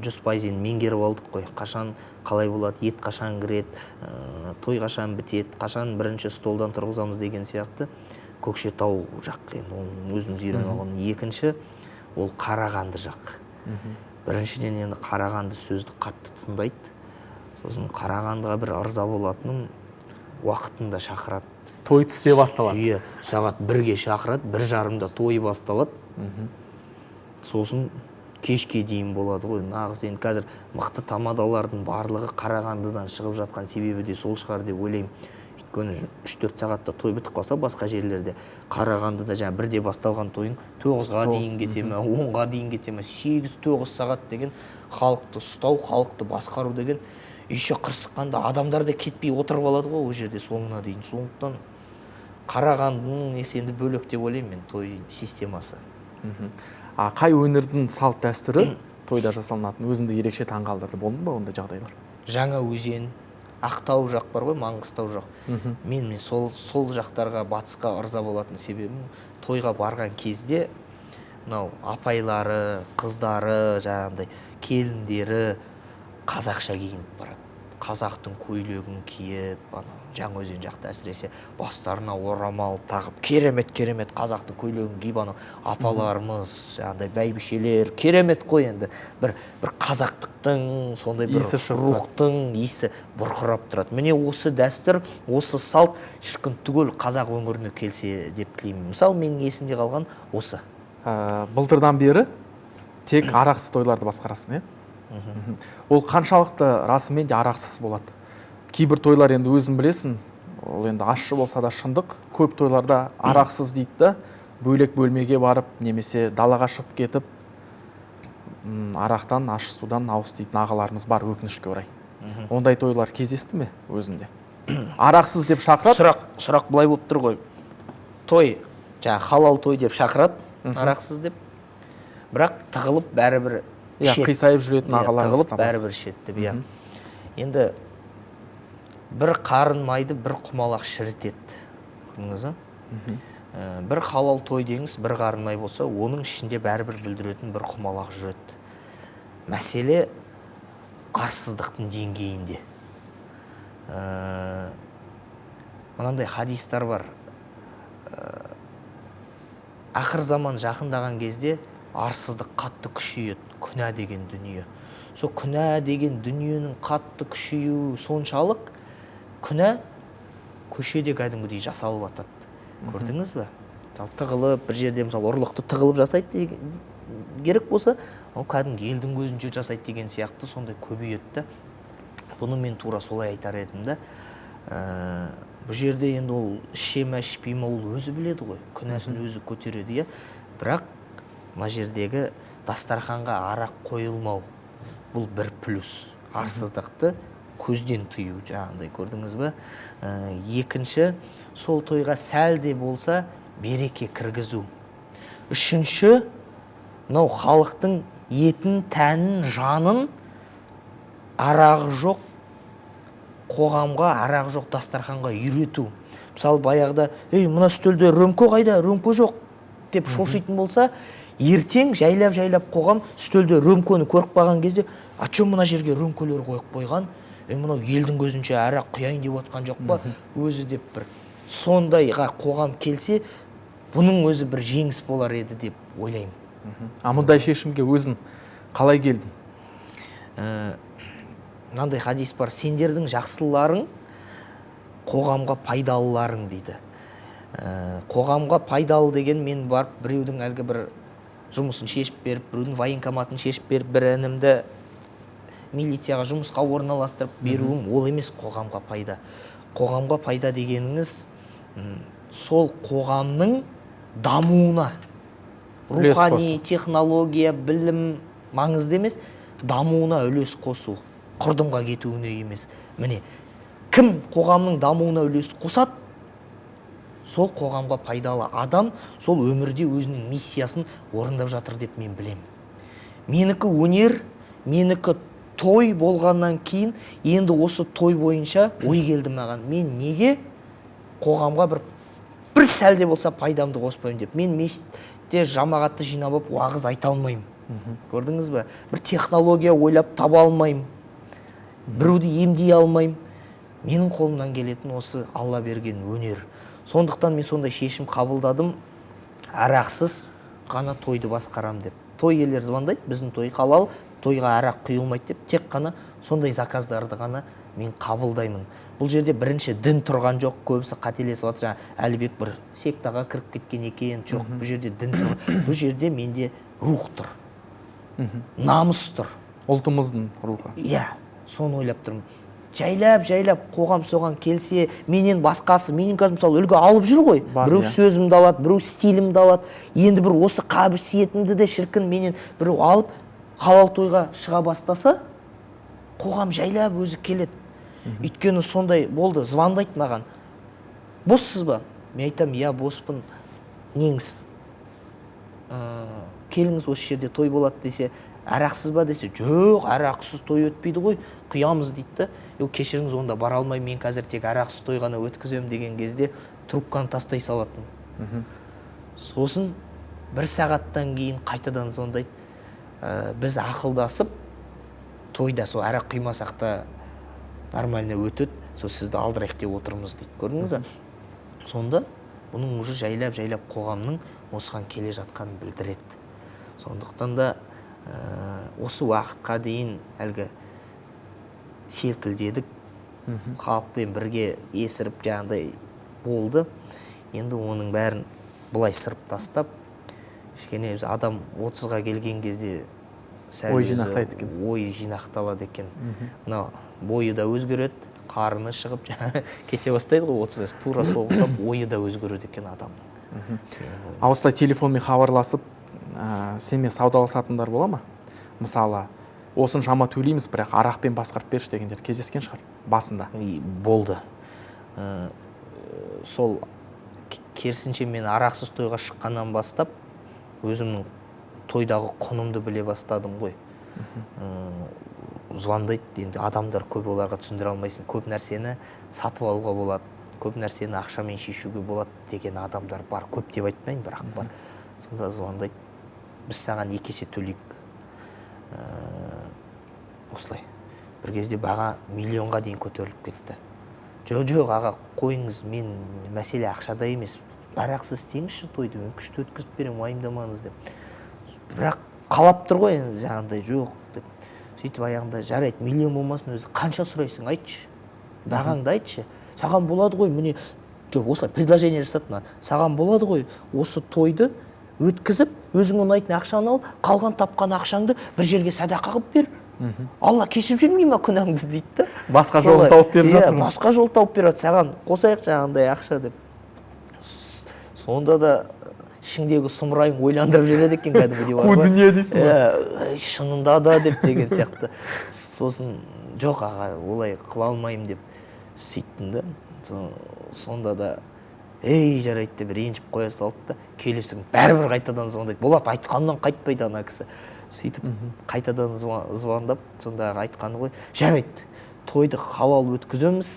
[SPEAKER 1] 100% меңгеріп алдық қой. Қашан қалай болады, ет қашан кіреді, той қашан бітеді, қашан бірінші столдан тұрғызамыз деген сияқты. Көкшетау жақ, енді өзіміз үйреніп алған. Екінші, ол Қарағанды жақ. Біріншіден енді Қарағанды сөзді қатты тыңдайды. Сосын Қарағандыға бір ырза болатыным, уақытында шақырады.
[SPEAKER 2] Той түсе басталады.
[SPEAKER 1] Сағат 1-ге шақырады, 1:30-да той басталады. Сосын кешке дейін болады ғой. Нағыз енді қазір мықты тамадалардың барлығы Қарағандыдан шығып жатқан себебі де сол шығар деп ойлаймын. Өйткені 3-4 сағатта той бітіп қалса, басқа жерлерде Қарағандыда жаңа 1-де басталған тойың 9-ға дейін кете ме, 10-ға дейін кете ме, 8-9 сағат деген халықты ұстау, халықты басқару деген еще қырсыққанда адамдар да кетпей отырып алады ғой ол жерде соңына дейін. Сондықтан Қарағандының несі енді бөлек деп ойлаймын мен, той системасы.
[SPEAKER 2] Қай өңірдің салт дәстүрі тойда жасалынатын өзіңді ерекше таңғалдырды, болды ма ондай жағдайлар?
[SPEAKER 1] Жаңа өзен, Ақтау жақ бар ғой, Маңғыстау жақ. Мен сол жақтарға, батысқа ырза болатын себебім, тойға барған кезде мынау апайлары, қыздары, жаңағындай келіндері қазақша киініп барады. Қазақтың көйлегін киіп, Жаңаөзен жақта әсіресе бастарына орамал тағып, керемет қазақтың көйлегін киіп, апаларымыз, жаңағыдай бәйбішелер, керемет қой енді. Бір қазақтықтың, сондай бір рухтың иісі бұрқырап тұрады. Міне осы дәстүр, осы салт шіркін түгел қазақ өңіріне келсе деп тілеймін. Мысалы, менің есімде қалған осы.
[SPEAKER 2] Былтырдан бері тек арақсыз тойларды басқарасың, ол қаншалықты расымен де арақсыз болады? Кейбір тойлар енді өзің білесің, ол енді ащы болса да шындық. Көп тойларда арақсыз дейді да, бөлек бөлмеге барып немесе далаға шығып кетіп арақтан ащы судан ауыз дейтін ағаларымыз бар, өкінішке орай. Ондай тойлар кездесті ме өзінде? Арақсыз деп шақырады.
[SPEAKER 1] Сұрақ былай болып тұр ғой. Той, халал той деп шақырады, арақсыз деп. Бірақ тығылып бәрібір ішеді.
[SPEAKER 2] Қисайып жүретін ағаларымыз
[SPEAKER 1] тығылып бәрібір ішеді деп. Енді бір қарын майды бір құмалақ шірітеді. Көрдіңіз ба? Бір халал той деңіз, бір қарын май болса, оның ішінде бәрібір бүлдіретін бір құмалақ жүреді. Мәселе арсыздықтың деңгейінде. Мынандай хадистар бар. Ақыр заман жақындаған кезде арсыздық қатты күшейеді, күнә деген дүние. Сол күнә деген дүниенің қатты күшеюі соншалық, күнә көшеде кәдімгідей жасалып атады. Көрдіңіз бе? Мысалы, тығылып, бір жерде мысалы ұрлықты тығылып жасайды керек болса, ол кәдімгі елдің көзінше жасайды деген сияқты сондай көбейеді. Бұны мен тура солай айтар едім да. Бұл жерде енді ол іше ме, ішпей ме, ол өзі біледі ғой. Күнәсін өзі көтереді, бірақ мына жердегі дастарханға арақ қойылмау, бұл бір плюс. Арсыздықты көзден тыю, жаңағыдай, көрдіңіз бе? Екінші, сол тойға сәл де болса береке кіргізу. Үшінші, мынау халықтың етін, тәнін, жанын арағы жоқ қоғамға, арағы жоқ дастарханға үйрету. Мысалы, баяғыда, мына үстелде рөмке қайда, рөмке жоқ деп шошитын болса, ертең жайлап қоғам үстелде рөмкені көріп қалған кезде, ачо мына жерге рөмкелер қойып қойған, мынау елдің көзінше арақ құяйын деп отқан жоқ па, өзі деп бір сондайға қоғам келсе, бұның өзі бір жеңіс болар еді деп ойлаймын.
[SPEAKER 2] Мұндай шешімге өзің қалай келдің?
[SPEAKER 1] Мынандай хадис бар, сендердің жақсыларың қоғамға пайдалыларың дейді. Қоғамға пайдалы деген мен барып біреудің әлгі бір жұмысын шешіп беріп, біреудің военкоматын шешіп беріп, бір інімді милицияға жұмысқа орналастырып беруім, ол емес қоғамға пайда. Қоғамға пайда дегеніңіз сол қоғамның дамуына, рухани, технология, білім маңызды емес, дамуына үлес қосу, құрдымға кетуіне емес. Міне, кім қоғамның дамуына үлес қосады, сол қоғамға пайдалы адам сол өмірде өзінің миссиясын орындап жатыр деп мен білем. Менікі өнер, менікі той болғаннан кейін, енді осы той бойынша ой келді маған. Мен неге қоғамға бір сәлде болса пайдамды қоспаймын деп. Мен мешітте жамағатты жинап алып уағыз айта алмаймын. Көрдіңіз бе? Бір технология ойлап таба алмаймын. Біреуді емдей алмаймын. Менің қолымнан келетін осы Алла берген өнер. Сондықтан мен сондай шешім қабылдадым. Арақсыз ғана тойды басқарам деп. Той иелері звондайды, біздің той халал, тойға арақ құйылмайды деп, тек қана сондай заказдарды ғана мен қабылдаймын. Бұл жерде бірінші дін тұрған жоқ, көбісі қателесіп жатыр. Әлібек бір сектаға кіріп кеткен екен, жоқ, бұл жерде дін тұр. Бұл жерде менде рух тұр. Намыс тұр.
[SPEAKER 2] Ұлтымыздың рухы.
[SPEAKER 1] Иә, соны ойлап тұрмын. Жайлап қоғам соған келсе, менен басқасы, менен қазір мысалы үлгі алып жүр ғой. Біреу сөзімді алады, біреу стилімді алады. Енді бір осы қабілетімді де шіркін менен біреу алып, халал тойға шыға бастаса, қоғам жайлап өзі келеді. Өйткені сондай болды, звондайды маған. Боссыз ба? Мен айтам, иә, боспын. Неңіз? Келіңіз, осы жерде той болады десе, арақсыз ба десе, жоқ, арақсыз той өтпейді ғой, құямыз дейді. Кешіріңіз, онда бара алмай, мен қазір тек арақсыз той ғана өткізем деген кезде трубканы тастай салатын. Сосын бір сағаттан кейін қайтадан звондайды. Біз ақылдасып, тойда сол арақ құймасақ та нормально өтеді, сол сізді алдырайық деп отырмыз дейді. Көрдіңіз бе? Сонда бұның уже жайлап қоғамның осыған келе жатқанын білдіреді. Сондықтан да осы уақытқа дейін әлгі селкілдедік, халықпен бірге есіріп жаңағыдай болды. Енді оның бәрін бұлай сырып тастап, кішкене адам 30-ға келген кезде сәл
[SPEAKER 2] Ой
[SPEAKER 1] өзі
[SPEAKER 2] жинақтайды екен.
[SPEAKER 1] ой жинақталады екен. Мына бойы да өзгереді, қарны шығып кете бастайды ғой, 30 жас тура сол ұқсап ойы да өзгереді екен адамның.
[SPEAKER 2] Ал осылай телефонмен хабарласып, сенімен саудаласатындар бола ма? Мысалы, осыншама төлейміз, бірақ арақпен басқарып берші дегендер кездескен шығар басында.
[SPEAKER 1] Болды. Сол керісінше мен арақсыз тойға шыққаннан бастап өзімнің тойдағы құнымды біле бастадым ғой. Звондайды, енді адамдар көп, оларға түсіндіре алмайсың. Көп нәрсені сатып алуға болады, көп нәрсені ақшамен шешуге болады деген адамдар бар. Көп деп айтпаймын, бірақ бар. Сонда звондайды, біз саған 2 есе төлейік. Осылай. Бір кезде баға миллионға дейін көтеріліп кетті. Жоқ, аға, қойыңыз, мен мәселе ақшада емес. Арақсыз істеңізші тойды, мен күшті өткізіп беремін, уайымдамаңыз деп. Бірақ қалап тұр ғой, енді жаңағыдай жоқ деп. Сөйтіп аяғында жарайды, миллион болмасын, өзі қанша сұрайсың, айтшы. Бағаңды айтшы. Саған болады ғой, міне, осылай предложение жасады. Саған болады ғой, осы тойды өткізіп, өзің ұнайтын ақшаны ал, қалған тапқан ақшаңды бір жерге садақа қылып бер. Алла кешіріп жүрмей ма күнәңді дейді.
[SPEAKER 2] Басқа жол тауып беріп жатыр.
[SPEAKER 1] Басқа жол тауып береді, саған қосайық жаңағындай ақша деп. Сонда да ішіңдегі сұмырайың ойландырып жүреді екен кәдімгідей бар.
[SPEAKER 2] Қу дүние дейсің.
[SPEAKER 1] Шынында да деп деген сияқты. Сосын жоқ аға, олай қыла алмаймын деп сөйттім да. Сонда да жарайды деп ренжіп қоя салды да, келесі күні бәрібір қайтадан звондайды. Болады, айтқаннан қайтпайды ана кісі. Сөйтіп қайтадан звондап, сондағы айтқаны ғой, жарайды, тойды халал өткіземіз,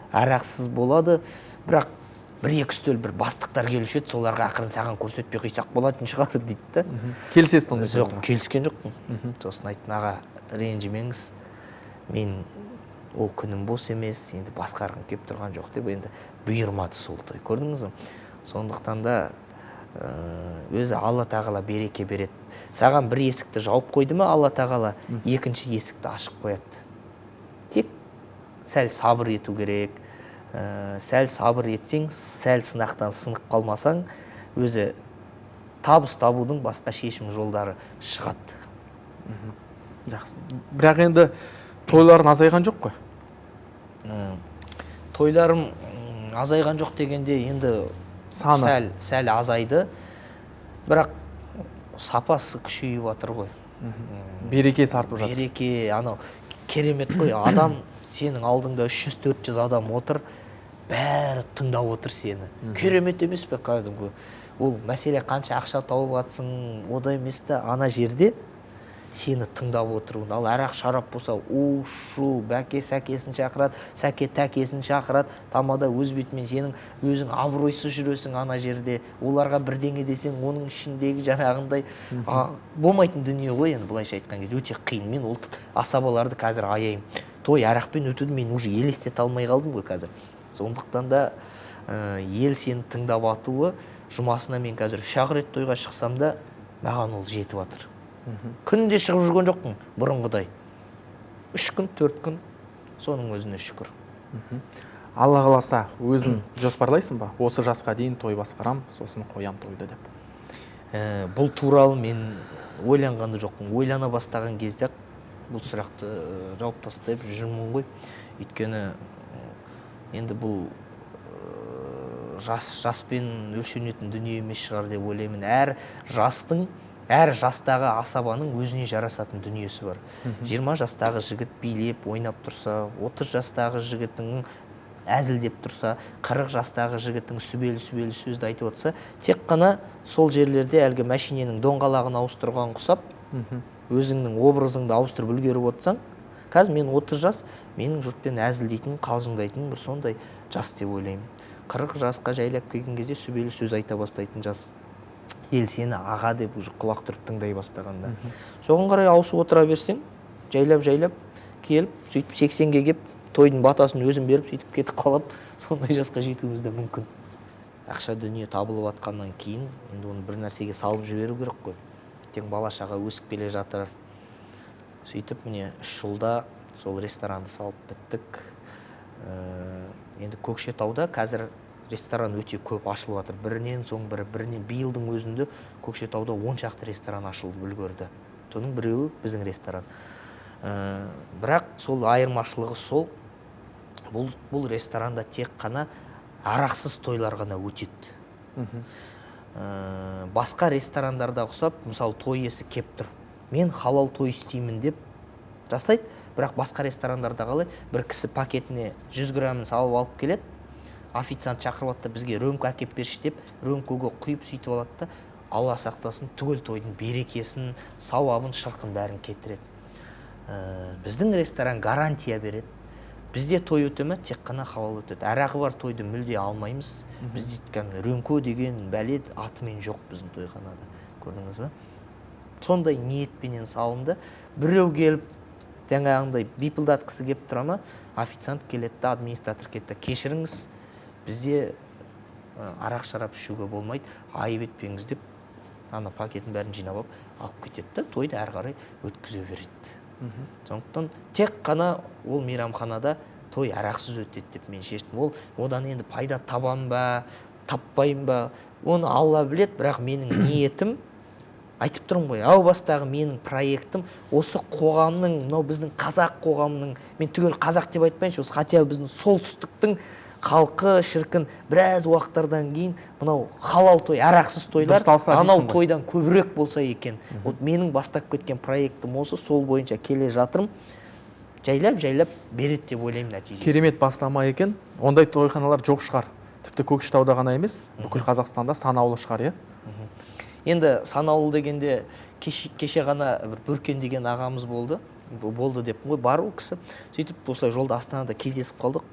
[SPEAKER 1] арақсыз болады, бірақ 1-2 үстел бір бастықтар келуші еді, соларға ақырын саған көрсетпей қойсақ болатын шығар дейді да.
[SPEAKER 2] Келісесің онда?
[SPEAKER 1] Жоқ, келіскен жоқпын. Сосын айттым, аға, ренжімеңіз, мен ол күнім бос емес, енді басқарғым келіп тұрған жоқ деп, енді бұйырмады сол той, көрдіңіз бе? Сондықтан да өзі Алла тағала береке береді. Саған бір есікті жауып қойды ма, Алла тағала екінші есікті ашып қояды. Тек сәл сабыр ету керек. Сәл сабыр етсең, сәл сынақтан сынып қалмасаң, өзі табыс табудың басқа шешім жолдары шығады.
[SPEAKER 2] Жақсы. Бірақ енді тойларың азайған жоқ қой?
[SPEAKER 1] Тойларым азайған жоқ дегенде енді сәл азайды, бірақ сапасы күшейіп жатыр ғой.
[SPEAKER 2] Берекесі артып жатыр.
[SPEAKER 1] Береке, анау керемет қой, адам сенің алдыңда 300-400 адам отыр, бәрі тыңдап отыр сені. Керемет емес пе кәдімгі? Ол мәселе қанша ақша тауып жатсың, ода емес та, ана жерде сені тыңдап отыруын. Ал арақ шарап болса, у-шу, бәке сәкесін шақырады, сәке тәкесін шақырады, тамада өз бетімен сенің өзің абыройсыз жүресің ана жерде. Оларға бірдеңе десең, оның ішіндегі жаңағындай болмайтын дүние ғой, енді былайша айтқан кезде өте қиын. Мен ол асабаларды қазір аяймын. Той арақпен өтуді мен уже елестете алмай қалдым ғой қазір. Сондықтан да ел сені тыңдап атуы, жұмасына мен қазір 3-ақ рет тойға шықсам да, маған ол жетіп жатыр. Күнде шығып жүрген жоқпын бұрынғыдай. 3 күн, 4 күн, соның өзіне шүкір.
[SPEAKER 2] Алла қаласа, өзің жоспарлайсың ба? Осы жасқа дейін той басқарам, сосын қоям тойды деп.
[SPEAKER 1] Бұл туралы мен ойланғанды жоқпын. Ойлана бастаған кезде бұл сұрақты жауап тастап жүрмін ғой. Өйткені енді бұл жаспен өлшенетін дүние емес шығар деп ойлаймын. Әр жастағы асабаның өзіне жарасатын дүниесі бар. 20 жастағы жігіт билеп, ойнап тұрса, 30 жастағы жігіттің әзілдеп тұрса, 40 жастағы жігіттің сүбелі сөзді айтып отырса, тек қана сол жерлерде әлгі мәшиненің доңғалағын ауыстырған құсап, өзіңнің образыңды ауыстырып үлгеріп отырсаң, қазір мен 30 жас, менің жұртпен әзілдейтін, қалжыңдайтын бір сондай жас деп ойлаймын. 40 жасқа жайлап келген кезде сүбелі сөз айта бастайтын жас. Ел сені аға деп құлақ түріп тыңдай бастағанда. Соған қарай ауысып отыра берсең, жайлап келіп, сөйтіп 80-ге кеп, тойдың батасын өзін беріп, сөйтіп кетіп қалады. Сондай жасқа жетуіміз де мүмкін. Ақша дүние табылып атқаннан кейін, енді оны бір нәрсеге салып жіберу керек қой. Тең бала-шаға өсіп келе жатыр. Сөйтіп, міне 3 жылда сол ресторанды салып біттік. Енді Көкшетауда қазір ресторан өте көп ашылып жатыр. Бірінен соң бірі, бірінен биылдың өзінде Көкшетауда 10 шақты ресторан ашылып үлгерді. соның біреуі біздің ресторан. Бірақ сол айырмашылығы сол, бұл ресторанда тек қана арақсыз тойлар ғана өтеді. Басқа ресторандарда ұқсап, мысалы той иесі кеп тұр, мен халал той істеймін деп жасайды, бірақ басқа ресторандарда қалай, бір кісі пакетіне 100 граммын салып алып келеді, официант шақырып алады да бізге рөмкі әкеп берші деп рөмкіге құйып сөйтіп алады да, Алла сақтасын, түгел тойдың берекесін, сауабын, шырқын бәрін кетіреді. Біздің ресторан гарантия береді. Бізде той өтемі тек қана халал өтеді. Арағы бар тойды мүлде алмаймыз. Бізде рөмкі деген бәле атымен жоқ біздің тойханада. Көрдіңіз бе? Сондай ниетпенен салынды. Біреу келіп, жаңағындай бипылдаткысы келіп тұра ма, официант келеді, администратор кетті. Кешіріңіз, бізде арақ шарап ішуге болмайды, айып етпеңіз деп, ана пакетін бәрін жинап алып кетеді да, тойды әрі қарай өткізе береді. Сондықтан тек қана ол мейрамханада той арақсыз өтеді деп мен шештім. Ол одан енді пайда табам ба, таппайым ба, оны Алла біледі, бірақ менің ниетім, айтып тұрмын ғой, әу бастағы менің проектім осы қоғамның, мынау біздің қазақ қоғамының, мен түгел қазақ деп айтпайыншы, осы хотя біздің солтүстіктің халқы шіркін біраз уақыттардан кейін мынау халал той, арақсыз тойлар анау тойдан көбірек болса екен. Вот менің бастап кеткен проектім осы, сол бойынша келе жатырмын. Жайлап береді деп ойлаймын нәтижесі.
[SPEAKER 2] Керемет бастама екен. Ондай тойханалар жоқ шығар. Тіпті Көкшетауда ғана емес, бүкіл Қазақстанда санаулы шығар,
[SPEAKER 1] Енді санаулы дегенде кеше ғана бір Бүркен деген ағамыз болды деп ғой, бар ол кісі. Сөйтіп осылай жолда Астанада кездесіп қалдық,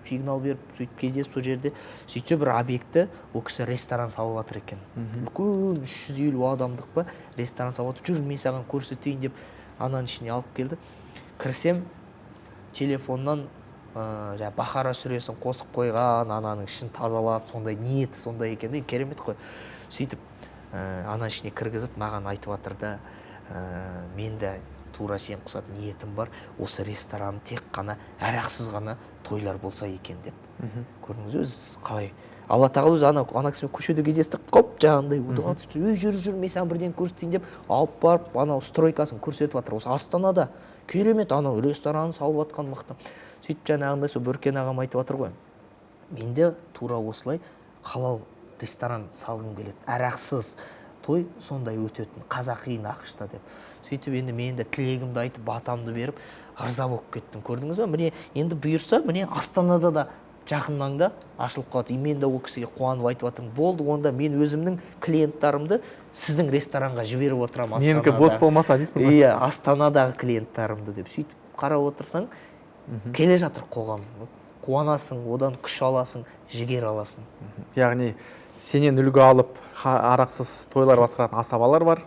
[SPEAKER 1] сигнал беріп, сөйтіп кездесіп сол жерде, сөйтсе бір объектті ол кісі ресторан салып жатыр екен. Үлкен 350 адамдық па ресторан салып жатыр. Жүр, мен саған көрсетейін деп ананың ішіне алып келді. Кірсем, телефоннан Бақара сүресін қосып қойған, ананың ішін тазалап, сондай ниеті сондай екен. Керемет қой. Сөйтіп ананың ішіне кіргізіп маған айтып жатыр да, мен де тура сен құсап ниетім бар, осы ресторан тек қана арақсыз ғана тойлар болса екен деп. Көрдіңіз өз қалай. Алла тағала өзі ана кісімен көшеде кездестік қалып, жаңағындай жүр, мен саған бірден көрсетейін деп алып барып, анау стройкасын көрсетіп жатыр. Осы Астанада керемет анау ресторан салып жатқан мықты. Сөйтіп жаңағындай сол Бүркен ағам айтып жатыр ғой. Менде тура осылай халал ресторан салғым келеді. Арақсыз той сондай өтетін, қазақи нақышта деп. Сөйтіп енді мен де тілегімді айтып, батамды беріп, ырза болып кеттім. Көрдіңіз бе? Міне енді бұйырса, міне Астанада да жақын маңда ашылып қалады. Мен де ол кісіге қуанып айтып жатырмын. Болды, онда мен өзімнің клиенттарымды сіздің ресторанға жіберіп отырамын Астанада.
[SPEAKER 2] Менікі бос болмаса дейсің ғой?
[SPEAKER 1] Иә, Астанадағы клиенттарымды деп. Сөйтіп қарап отырсаң, келе жатыр қоғам. Қуанасың, одан күш аласың, жігер аласың.
[SPEAKER 2] Яғни сенен үлгі алып арақсыз тойлар басқаратын асабалар бар,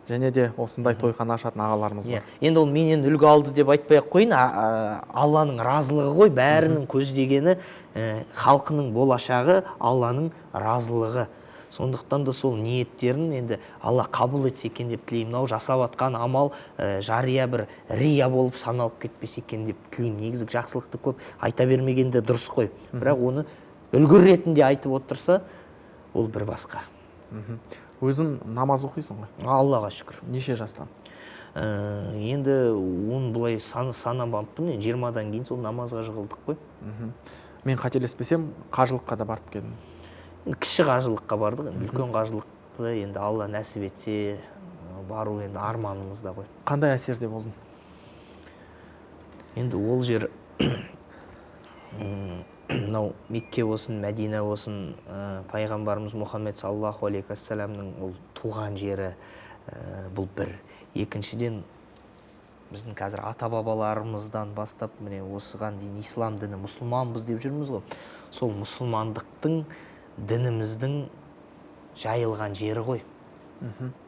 [SPEAKER 2] және де осындай тойхана ашатын ағаларымыз бар.
[SPEAKER 1] Енді ол менен үлгі алды деп айтпай-ақ қойын, Алланың разылығы ғой, бәрінің көздегені, халқының болашағы Алланың разылығы. Сондықтан да сол ниеттерін енді Алла қабыл етсе екен деп тілеймін. Мынау жасап атқан амал жария бір рия болып саналып кетпесе екен деп тілеймін. Негізі жақсылықты көп айта бермегенде дұрыс қой. Бірақ оны үлгі ретінде айтып отырса, ол бір басқа.
[SPEAKER 2] Өзің намаз оқисың ғой?
[SPEAKER 1] Аллаға шүкір.
[SPEAKER 2] Неше жастан?
[SPEAKER 1] Енді оны бұлай санамаппын, 20-дан кейін сол намазға жығылдық қой.
[SPEAKER 2] Мен қателеспесем, қажылыққа да барып келдім.
[SPEAKER 1] Кіші қажылыққа бардық, үлкен қажылықты енді Алла нәсіп етсе бару енді арманымызда ғой.
[SPEAKER 2] Қандай әсерде болдың?
[SPEAKER 1] Енді ол жер мынау Мекке болсын, Мәдина болсын, пайғамбарымыз Мұхаммед саллаллаху алейхи уассаламның ол туған жері, бұл бір. Екіншіден біздің қазір ата-бабаларымыздан бастап міне осыған дейін ислам діні, мұсылманбыз деп жүрміз ғой. Сол мұсылмандықтың, дініміздің жайылған жері ғой.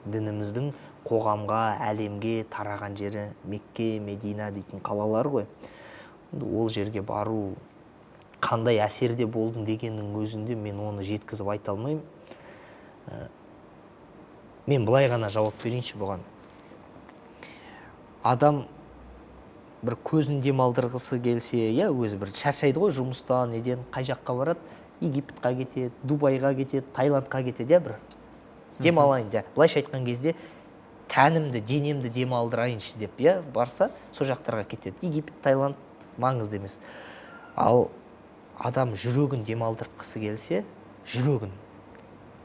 [SPEAKER 1] Дініміздің қоғамға, әлемге тараған жері Мекке, Медина дейтін қалалар ғой. Ол жерге бару қандай әсерде болдың дегеннің өзінде мен оны жеткізіп айта алмаймын. Мен былай ғана жауап берейінші бұған. Адам бір көзін демалдырғысы келсе, өзі бір шаршайды ғой жұмыстан, неден, қай жаққа барады? Египетқа кетеді, Дубайға кетеді, Таиландқа кетеді, бір демалайын. Былайша айтқан кезде тәнімді денемді демалдырайыншы деп барса сол жақтарға кетеді. Египет, Таиланд маңызды емес. Ал адам жүрегін демалдыртқысы келсе, жүрегін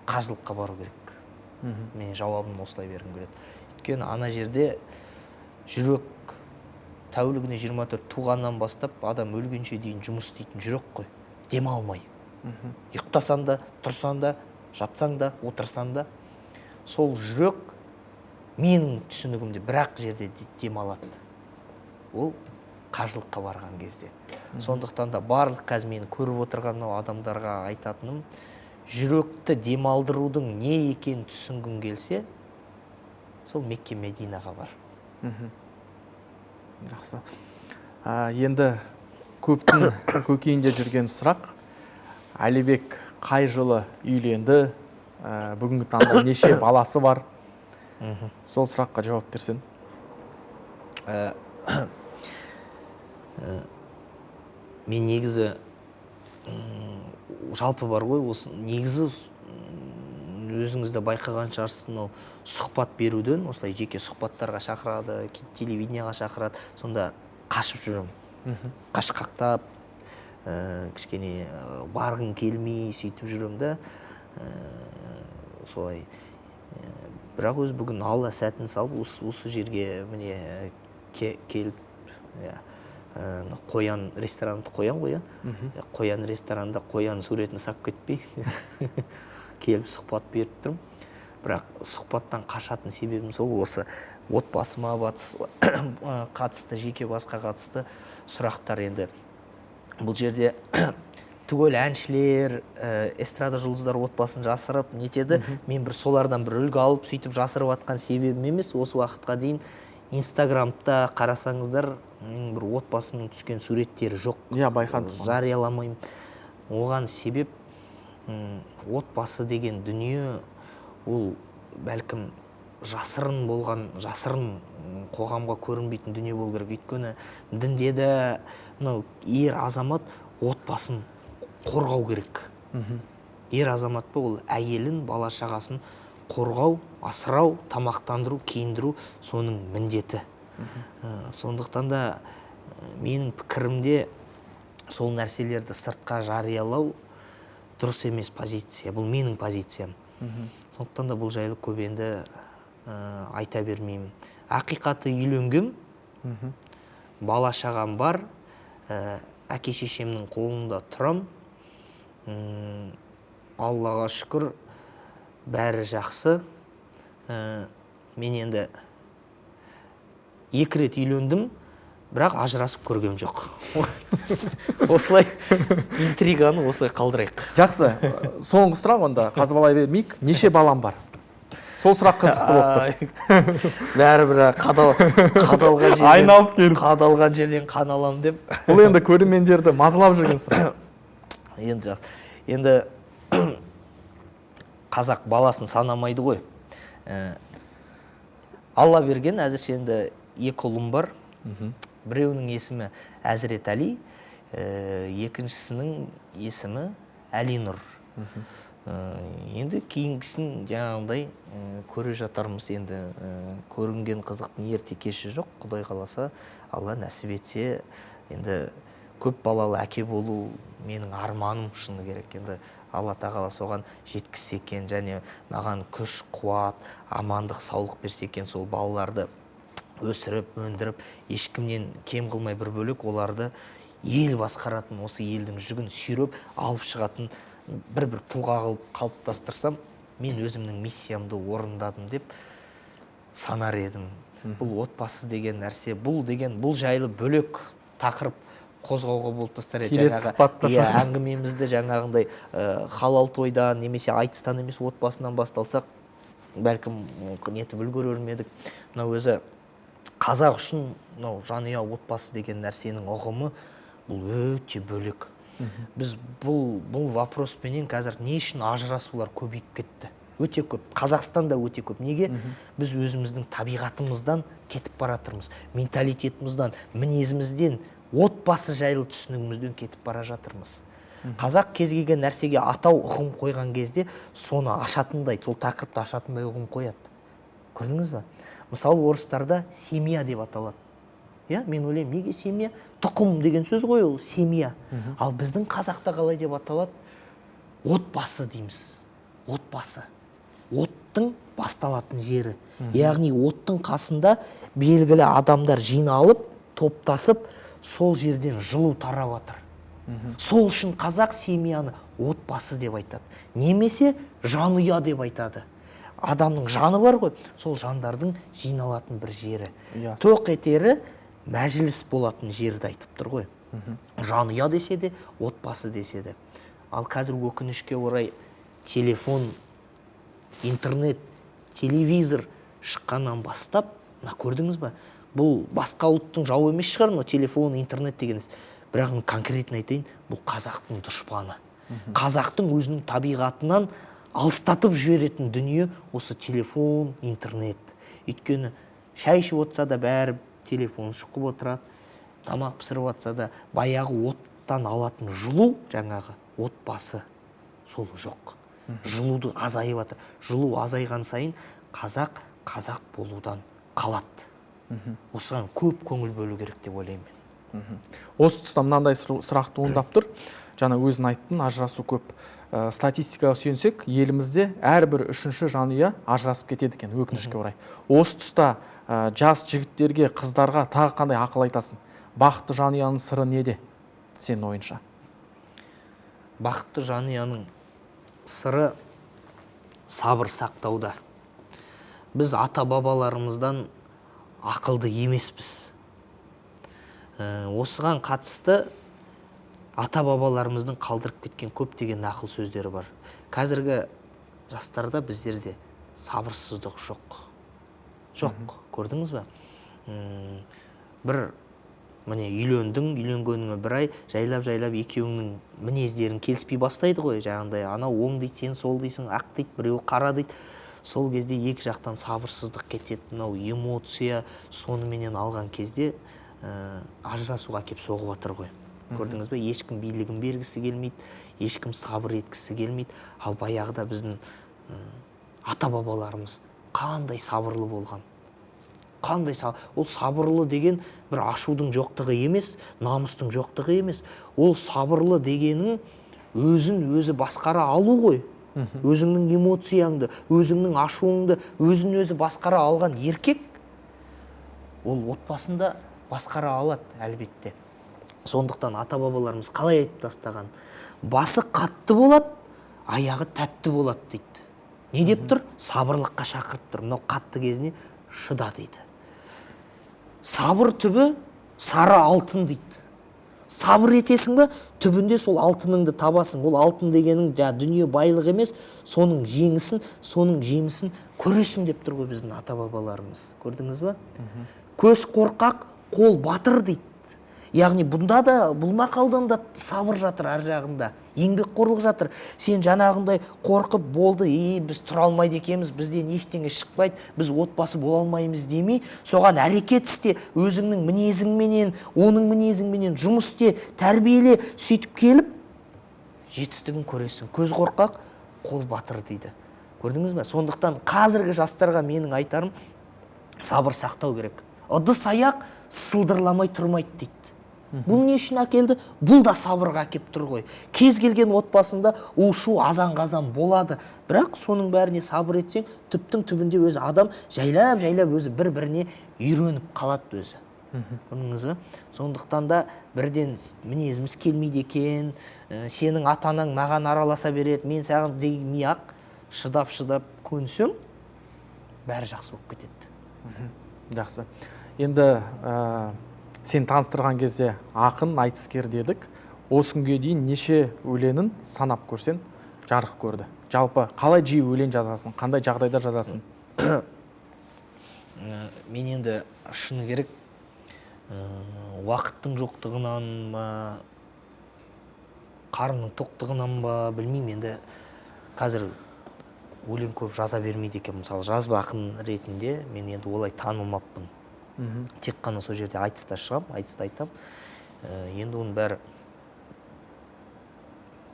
[SPEAKER 1] қажылыққа бару керек. Мен жауабын осылай бергім келеді. Өйткені ана жерде жүрек тәулігіне 24 туғаннан бастап адам өлгенше дейін жұмыс істейтін жүрек қой. Демалмай. Ұйықтасаң да, тұрсаң да, жатсаң да, отырсаң да, сол жүрек менің түсінігімде бірақ жерде демалады. Ол қажылыққа барған кезде. Сондықтан да барлық қазір мені көріп отырған адамдарға айтатыным, жүректі демалдырудың не екенін түсінгің келсе, сол Мекке, Мединаға бар.
[SPEAKER 2] Жақсы. Енді көптің көкейінде жүрген сұрақ, Әлибек қай жылы үйленді, бүгінгі таңда неше баласы бар? Сол сұраққа жауап берсең.
[SPEAKER 1] Мен негізі жалпы бар ғой, осы негізі өзіңізді байқаған шығарсыз, сұхбат беруден, осылай жеке сұхбаттарға шақырады, телевидениеға шақырады, сонда қашып жүрмін. Қашқақтап, кішкене барғың келмей сөйтіп жүрмін да, солай. Бірақ өз бүгін Алла сәтін салып, осы жерге міне келіп, қоян ресторанды қоян ғой, қоян ресторанында қоян суретін сап кетпей келіп сұхбат беріп тұрмын. Бірақ сұхбаттан қашатын себебім сол, осы отбасыма қатысты, жеке басқа қатысты сұрақтар. Енді бұл жерде түгел әншілер, эстрада жұлдыздар отбасын жасырып нетеді. Мен бір солардан бір үлгі алып, сөйтіп жасырып атқан себебім емес. Осы уақытқа дейін Инстаграмда қарасаңыздар, менің бір отбасымның түскен суреттері жоқ.
[SPEAKER 2] Байқадым.
[SPEAKER 1] Жарияламаймын. Оған себеп отбасы деген дүние, ол бәлкім жасырын болған, жасырын қоғамға көрінбейтін дүние болу керек. Өйткені дінде де ер азамат отбасын қорғау керек. Ер азамат ол әйелін, бала шағасын қорғау, асырау, тамақтандыру, киіндіру соның міндеті. Сондықтан да менің пікірімде сол нәрселерді сыртқа жариялау дұрыс емес позиция. Бұл менің позициям. Сондықтан да бұл жайлы көп енді айта бермеймін. Ақиқаты үйленгем, бала шағам бар, әке шешемнің қолында тұрам. Аллаға шүкір, бәрі жақсы. Мен енді 2 рет үйлендім, бірақ ажырасып көргем жоқ. Осылай интриганы осылай қалдырайық.
[SPEAKER 2] Жақсы. Соңғы сұрақ онда, қазбалай бермейік. Неше балам бар? Сол сұрақ қызықты болып тұр.
[SPEAKER 1] Бәрібір қадалған жерден қан алам деп.
[SPEAKER 2] Бұл енді көрермендерді мазалап жүрген сұрақ.
[SPEAKER 1] Енді жақсы. Енді қазақ баласын санамайды ғой. Алла берген, әзірше енді 2 ұлым бар. Біреуінің есімі Әзірет Әли, екіншісінің есімі Әлинұр. Енді кейінгісін жаңағындай көре жатармыз. Енді көрінген қызықтың ерте кеші жоқ. Құдай қаласа, Алла нәсіп етсе, енді көп балалы әке болу менің арманым шыны керек. Енді Алла тағала соған жеткізсе екен, және маған күш, қуат, амандық, саулық берсе екен, сол балаларды өсіріп, өндіріп, ешкімнен кем қылмай бір бөлек оларды ел басқаратын, осы елдің жүгін сүйреп алып шығатын бір тұлға қылып қалыптастырсам, мен өзімнің миссиямды орындадым деп санар едім. Бұл отбасы деген нәрсе, бұл жайлы бөлек тақырып қозғауға болып тастар еді. Әңгімемізді жаңағындай халал тойдан немесе айтыстан емес отбасынан басталсақ, бәлкім нетіп үлгерер ме едік. Мынау өзі қазақ үшін жанұя отбасы деген нәрсенің ұғымы бұл өте бөлек. Біз бұл вопроспенен қазір не үшін ажырасулар көбейіп кетті? Өте көп. Қазақстанда өте көп. Неге? Біз өзіміздің табиғатымыздан кетіп баратырмыз. Менталитетімізден, мінезімізден, отбасы жайлы түсінігімізден кетіп бара жатырмыз. Қазақ кез келген нәрсеге атау ұғым қойған кезде соны ашатындай, сол тақырыпты ашатындай ұғым қояды. Көрдіңіз ба? Мысалы орыстарда семья деп аталады. Иә, мен ойлаймын, неге семья? Тұқым деген сөз ғой ол, семья. Ал біздің қазақта қалай деп аталады? Отбасы дейміз. Отбасы. Оттың басталатын жері. Яғни оттың қасында белгілі адамдар жиналып, топтасып, сол жерден жылу тарап жатыр. Сол үшін қазақ семьяны отбасы деп айтады. Немесе жанұя деп айтады. Адамның жаны бар ғой, сол жандардың жиналатын бір жері. Тоқ етері мәжіліс болатын жерді айтып тұр ғой. Жанұя десе де, отбасы десе де. Ал қазір өкінішке орай телефон, интернет, телевизор шыққаннан бастап, көрдіңіз ба? Бұл басқа ұлттың жауы емес шығар, телефон, интернет дегеніз. Бірақ конкретно айтайын, бұл қазақтың дұшпаны. Қазақтың өзінің табиғатынан алыстатып жіберетін дүние осы телефон, интернет. Өйткені шай ішіп отырса да бәрі телефон шұқып отырады, тамақ пісіріп отырса да баяғы оттан алатын жылу, жаңағы отбасы, сол жоқ. Жылуды азайып жатыр. Жылу азайған сайын қазақ болудан қалады. Осыған көп көңіл бөлу керек деп ойлаймын мен.
[SPEAKER 2] Осы тұста мынандай сұрақ туындап тұр. Жаңа өзің айттың, ажырасу көп. Статистикаға сүйенсек, елімізде әрбір үшінші жанұя ажырасып кетеді екен, өкінішке орай. Осы тұста жас жігіттерге, қыздарға тағы қандай ақыл айтасың? Бақытты жанұяның сыры неде, сенің ойынша?
[SPEAKER 1] Бақытты жанұяның сыры сабыр сақтауда. Біз ата-бабаларымыздан ақылды емеспіз. Осыған қатысты ата-бабаларымыздың қалдырып кеткен көптеген ақыл сөздері бар. Қазіргі жастарда біздерде сабырсыздық жоқ. Жоқ, көрдіңіз ба? Бір міне үйленгеніңе бір ай, жайлап екеуіңнің мінездерін келіспей бастайды ғой. Жаңағыдай анау оң дейді, сен сол дейсің, ақ дейді, біреу қара дейді. Сол кезде екі жақтан сабырсыздық кетеді, мынау эмоция соныменен алған кезде ажырасуға кеп соғып жатыр ғой. Көрдіңіз бе? Ешкім билігін бергісі келмейді, ешкім сабыр еткісі келмейді. Ал баяғыда біздің ата-бабаларымыз қандай сабырлы болған. Ол сабырлы деген бір ашудың жоқтығы емес, намыстың жоқтығы емес. Ол сабырлы дегенің өзін өзі басқара алу ғой. Өзіңнің эмоцияңды, өзіңнің ашуыңды, өзін өзі басқара алған еркек, ол отбасында басқара алады әлбетте. Сондықтан ата-бабаларымыз қалай айтып тастаған? Басы қатты болады, аяғы тәтті болады дейді. Не деп тұр? Сабырлыққа шақырып тұр. Мынау қатты кезіне шыда дейді. Сабыр түбі сары алтын дейді. Сабыр етесің ба, түбінде сол алтыныңды табасың. Ол алтын дегенің дүние байлық емес, соның жеңісін, соның жемісін көресің деп тұр ғой біздің ата-бабаларымыз. Көрдіңіз ба? Көз қорқақ, қол батыр дейді. Яғни бұнда да, бұл мақалдан да сабыр жатыр ар жағында, еңбекқорлық жатыр. Сен жаңағындай қорқып болды, біз тұра алмайды екенбіз, бізден ештеңе шықпайды, біз отбасы бола алмаймыз демей, соған әрекет істе, өзіңнің мінезіңменен, оның мінезіңменен жұмыс істе, тәрбиеле, сөйтіп келіп, жетістігін көресің. Көз қорқақ, қол батыр дейді. Көрдіңіз бе? Сондықтан қазіргі жастарға менің айтарым, сабыр сақтау керек. Ыдыс аяқ сылдырламай тұрмайды дейді. Бұл не үшін әкелді? Бұл да сабырға әкеп тұр ғой. Кез келген отбасында у-шу, азан-қазан болады. Бірақ соның бәріне сабыр етсең, түптің түбінде өзі адам жайлап өзі бір-біріне үйреніп қалады өзі. Көрдіңіз бе? Сондықтан да бірден мінезіміз келмейді екен, сенің атанаң маған араласа береді, мен саған демей-ақ шыдап көнсең, бәрі жақсы болып кетеді.
[SPEAKER 2] Жақсы. Енді сен таныстырған кезде ақын, айтыскер дедік. Осы күнге дейін неше өлеңін санап көрсең жарық көрді? Жалпы қалай жиі өлең жазасың? Қандай жағдайда жазасың?
[SPEAKER 1] Мен енді шыны керек, уақыттың жоқтығынан ба, қарынның тоқтығынан ба, білмеймін, енді қазір өлең көп жаза бермейді екен. Мысалы, жазба ақын ретінде мен енді олай танылмаппын. Тек қана сол жерде айтыста шығам, айтыста айтам. Енді оның бәрі,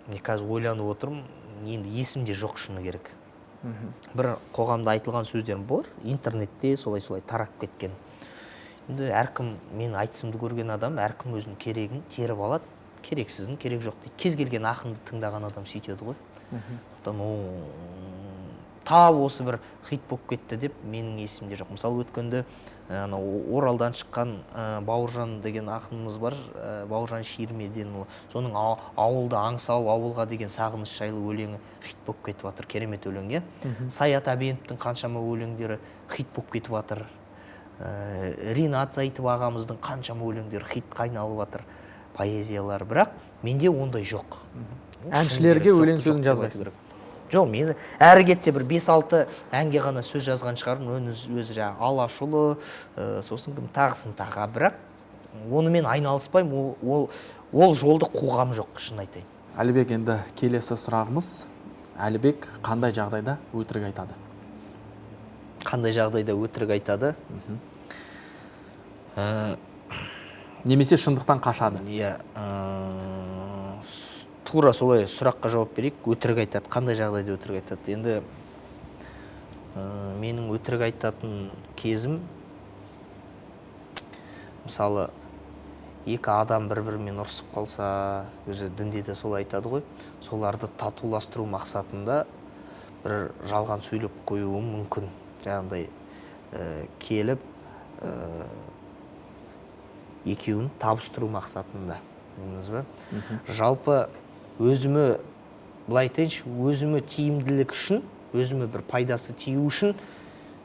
[SPEAKER 1] мен қазір ойланып отырмын, енді есімде жоқ шыны керек. бір қоғамда айтылған сөздер бар, интернетте солай тарап кеткен. Енді әркім мен айтысымды көрген адам, әркім өзінің керегін теріп алады, керексізін керек жоқ дейді. Кез келген ақынды тыңдаған адам сөйтеді ғой. Тап осы бір хит болып кетті деп менің есімде жоқ. Мысалы өткенде Оралдан шыққан Бауыржан деген ақынымыз бар, Бауыржан Ширмеденұлы. Соның ауылда аңсау, ауылға деген сағыныш жайлы өлеңі хит болып кетіп жатыр, керемет өлең, иә. Саят Әбеновтің қаншама өлеңдері хит болып кетіп жатыр. Ринат Зайтов ағамыздың қаншама өлеңдері хитқа айналып жатыр, поэзиялар. Бірақ менде ондай жоқ.
[SPEAKER 2] Әншілерге өлең сөзін жазбайсыз?
[SPEAKER 1] Жоқ, мен әрі кетсе бір 5-6 әнге ғана сөз жазған шығармын, өзі жаңағы Алашұлы, сосын тағысын таға, бірақ онымен айналыспаймын, ол жолды қуғам жоқ, шын айтайын.
[SPEAKER 2] Әлібек, енді келесі сұрағымыз, Әлібек қандай жағдайда өтірік айтады?
[SPEAKER 1] Қандай жағдайда өтірік айтады?
[SPEAKER 2] Немесе шындықтан қашады?
[SPEAKER 1] Иә, тура солай сұраққа жауап берейік. Өтірік айтады. Қандай жағдайда өтірік айтады? Енді менің өтірік айтатын кезім, мысалы, екі адам бір-бірімен ұрсып қалса, өзі дінде де солай айтады ғой, соларды татуластыру мақсатында бір жалған сөйлеп қоюым мүмкін. Жаңағыдай келіп екеуін табыстыру мақсатында. Жалпы өзіме, былай айтайыншы, өзіме тиімділік үшін, өзіме бір пайдасы тию үшін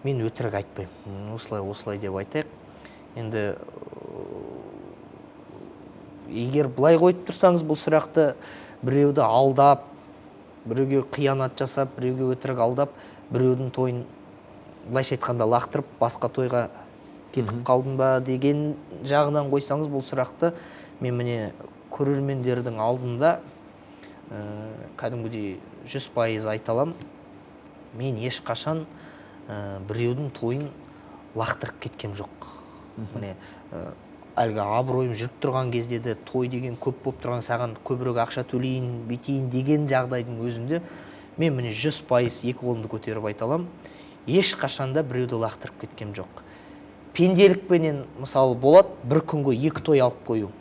[SPEAKER 1] мен өтірік айтпаймын. Осылай деп айтайық. Енді егер былай қойып тұрсаңыз бұл сұрақты, біреуді алдап, біреуге қиянат жасап, біреуге өтірік алдап, біреудің тойын былайша айтқанда лақтырып, басқа тойға кетіп қалдым ба деген жағынан қойсаңыз бұл сұрақты, мен міне көрермендердің алдында кәдімгідей 100% айта аламын. Мен ешқашан біреудің тойын лақтырып кеткем жоқ. Міне әлгі абыройым жүріп тұрған кезде де той деген көп болып тұрған, саған көбірек ақша төлейін, бетейін деген жағдайдың өзінде мен міне 100% екі қолымды көтеріп айта аламын. Ешқашанда біреуді лақтырып кеткем жоқ. Пенделікпенен мысалы болады, бір күнге 2 той алып қою.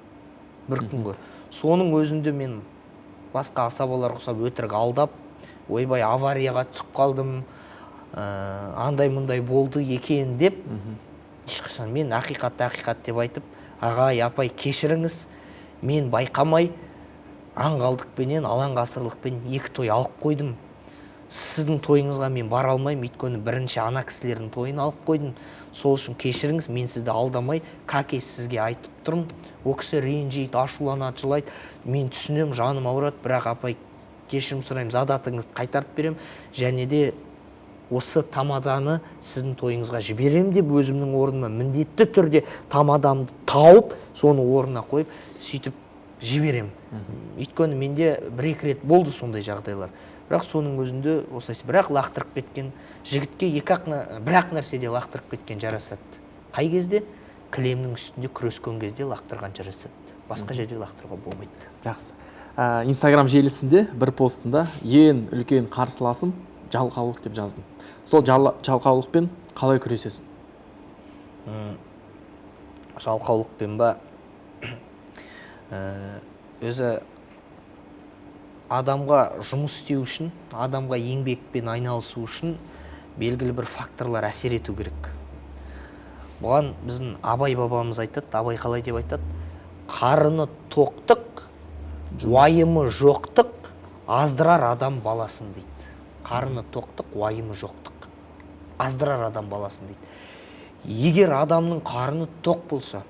[SPEAKER 1] Бір күнге. Соның өзінде мен басқа асабалар ұқсап өтірік алдап, ойбай аварияға түсіп қалдым, андай-мұндай болды екен деп, ешқашан мен ақиқат деп айтып, ағай, апай, кешіріңіз, мен байқамай аңғалдықпенен, алаңғасырлықпен 2 той алып қойдым. Сіздің тойыңызға мен бара алмаймын, өйткені бірінші ана кісілердің тойын алып қойдым. Сол үшін кешіріңіз, мен сізді алдамай, какес сізге айтып тұрмын. О кісі ренжейді, ашуланады, жылайды. Мен түсінем, жаным ауырады, бірақ апай, кешірім сұраймын, задатыңызды қайтарып берем, және де осы тамаданы сіздің тойыңызға жіберем деп өзімнің орныма міндетті түрде тамадамды тауып, соны орнына қойып, сөйтіп жіберем. Өйткені менде 1-2 рет болды сондай жағдайлар. Бірақ соның өзінде осылай, бірақ лақтырып кеткен жігітке бір-ақ нәрседе лақтырып кеткен жарасады. Қай кезде? Кілемнің үстінде күрескен кезде лақтырған жарасады. Басқа жерде лақтыруға болмайды.
[SPEAKER 2] Жақсы. Инстаграм желісінде бір постында ең үлкен қарсыласым жалқаулық деп жаздым. Сол жалқаулықпен қалай күресесің?
[SPEAKER 1] Жалқаулықпен ба? Өзі адамға жұмыс істеу үшін, адамға еңбекпен айналысу үшін белгілі бір факторлар әсер ету керек. Бұған біздің Абай бабамыз айтады, Абай қалай деп айтады? Қарыны тоқтық, уайымы жоқтық, аздырар адам баласын дейді. Қарыны тоқтық, уайымы жоқтық, аздырар адам баласын дейді. Егер адамның қарыны тоқ болса,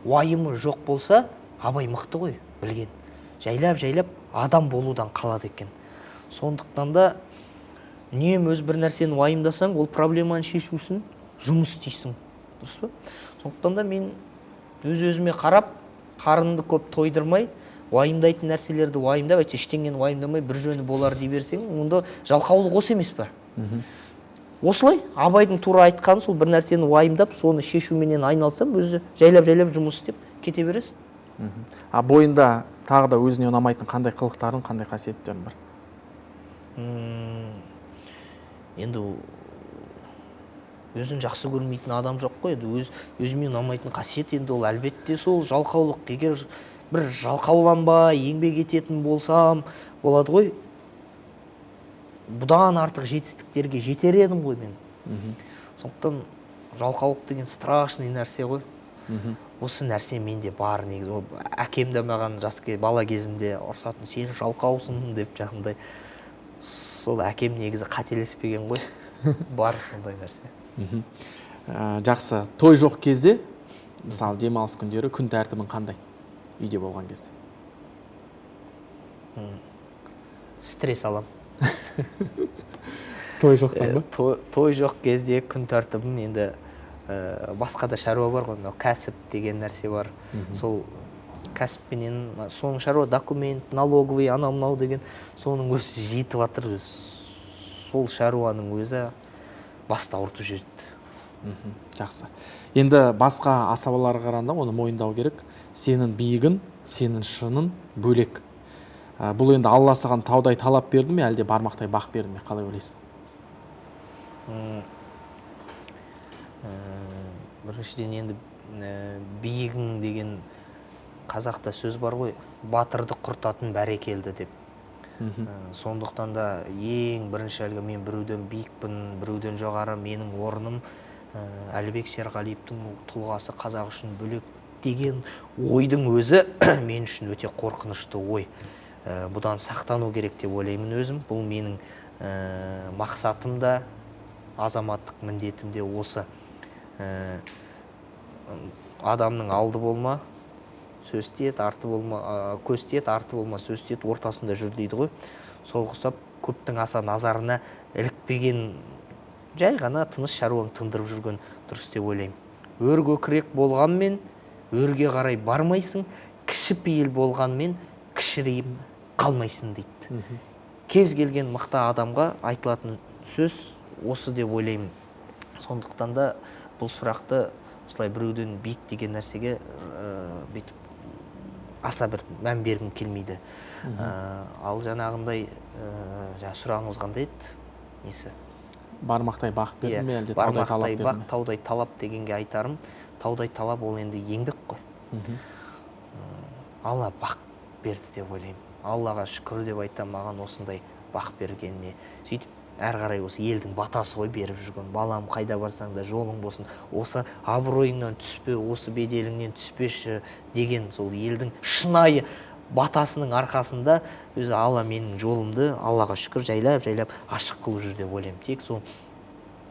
[SPEAKER 1] уайымы жоқ болса, Абай мықты ғой, білген. Жайлап адам болудан қалады екен. Сондықтан да үнемі өз бір нәрсені уайымдасаң, ол проблеманы шешу үшін жұмыс істейсің. Дұрыс па? Сондықтан да мен өз-өзіме қарап, қарынды көп тойдырмай, уайымдайтын нәрселерді уайымдап, ештеңені уайымдамай бір жөні болар дей берсең, онда жалқаулық осы емес па? Осылай, Абайдың тура айтқаны сол, бір нәрсені уайымдап, соны шешуменен айналсам, өзі жайлап жұмыс істеп кете бересің.
[SPEAKER 2] Бойында тағы да өзіне ұнамайтын қандай қылықтарын, қандай қасиеттерін бар?
[SPEAKER 1] енді өзін жақсы көрмейтін адам жоқ қой, енді өзіме ұнамайтын қасиет енді ол әлбетте сол жалқаулық. Егер бір жалқауланбай еңбек ететін болсам болады ғой, бұдан артық жетістіктерге жетер едім ғой мен. Сондықтан жалқаулық деген страшный нәрсе ғой. Осы нәрсе менде бар негізі. Ол әкем де маған бала кезімде ұрсатын, сен жалқаусың деп жаңағындай. Сол әкем негізі қателеспеген ғой. Бар сондай нәрсе.
[SPEAKER 2] Жақсы. Той жоқ кезде, мысалы демалыс күндері күн тәртібің қандай? Үйде болған кезде.
[SPEAKER 1] Стресс алам.
[SPEAKER 2] Той жоқтан ба?
[SPEAKER 1] Той жоқ кезде күн тәртібім енді басқа да шаруа бар ғой, кәсіп деген нәрсе бар. Сол кәсіппенен соның шаруа, документ, налоговый, анау-мынау деген соның өзі жетіп жатыр. Сол шаруаның өзі басты ауыртып жіберді.
[SPEAKER 2] Жақсы. Енді басқа асабаларға қарағанда оны мойындау керек. Сенің биігін, сенің шының бөлек. Бұл енді Алла саған таудай талап берді ме, әлде бармақтай бақ берді ме? Қалай ойлайсың?
[SPEAKER 1] Біріншіден енді биігің деген қазақта сөз бар ғой, батырды құртатын бәрекелді деп. Сондықтан да ең бірінші әлгі мен біреуден биікпін, біреуден жоғары, менің орным Әлібек Серғалиевтің тұлғасы қазақ үшін бөлек деген ойдың өзі мен үшін өте қорқынышты ой. Бұдан сақтану керек деп ойлаймын өзім. Бұл менің мақсатым да, азаматтық міндетім де осы. Адамның алды болма, сөз тиет, арты болма, көз тиет, арты болма, сөз тиет, ортасында жүр дейді ғой. Сол құсап көптің аса назарына ілікпеген, жай ғана тыныш шаруаң тындырып жүрген дұрыс деп ойлаймын. Өр көкірек болғанмен өрге қарай бармайсың, кішіпейіл болғанмен кішірейіп қалмайсың дейді. Кез келген мықты адамға айтылатын сөз осы деп ойлаймын. Сондықтан да бұл сұрақты осылай біреуден биік деген нәрсеге аса бір мән бергім келмейді. Ал жаңағындай сұрағыңыз қандай еді? Несі?
[SPEAKER 2] Бармақтай бақ берді ме, әлде таудай талап берді ме?
[SPEAKER 1] Бармақтай бақ, таудай талап дегенге айтарым. Таудай талап ол енді еңбек қой. Алла бақ берді деп ойлаймын. Аллаға шүкір деп айтам, маған осындай бақ бергеніне. Сөйтіп әр қарай осы елдің батасы ғой беріп жүрген. Балам, қайда барсаң да жолың болсын. Осы абыройыңнан түспе, осы беделіңнен түспеші деген сол елдің шынайы батасының арқасында өзі Алла менің жолымды, Аллаға шүкір, жайлап ашық қылып жүр деп ойлаймын. Тек сол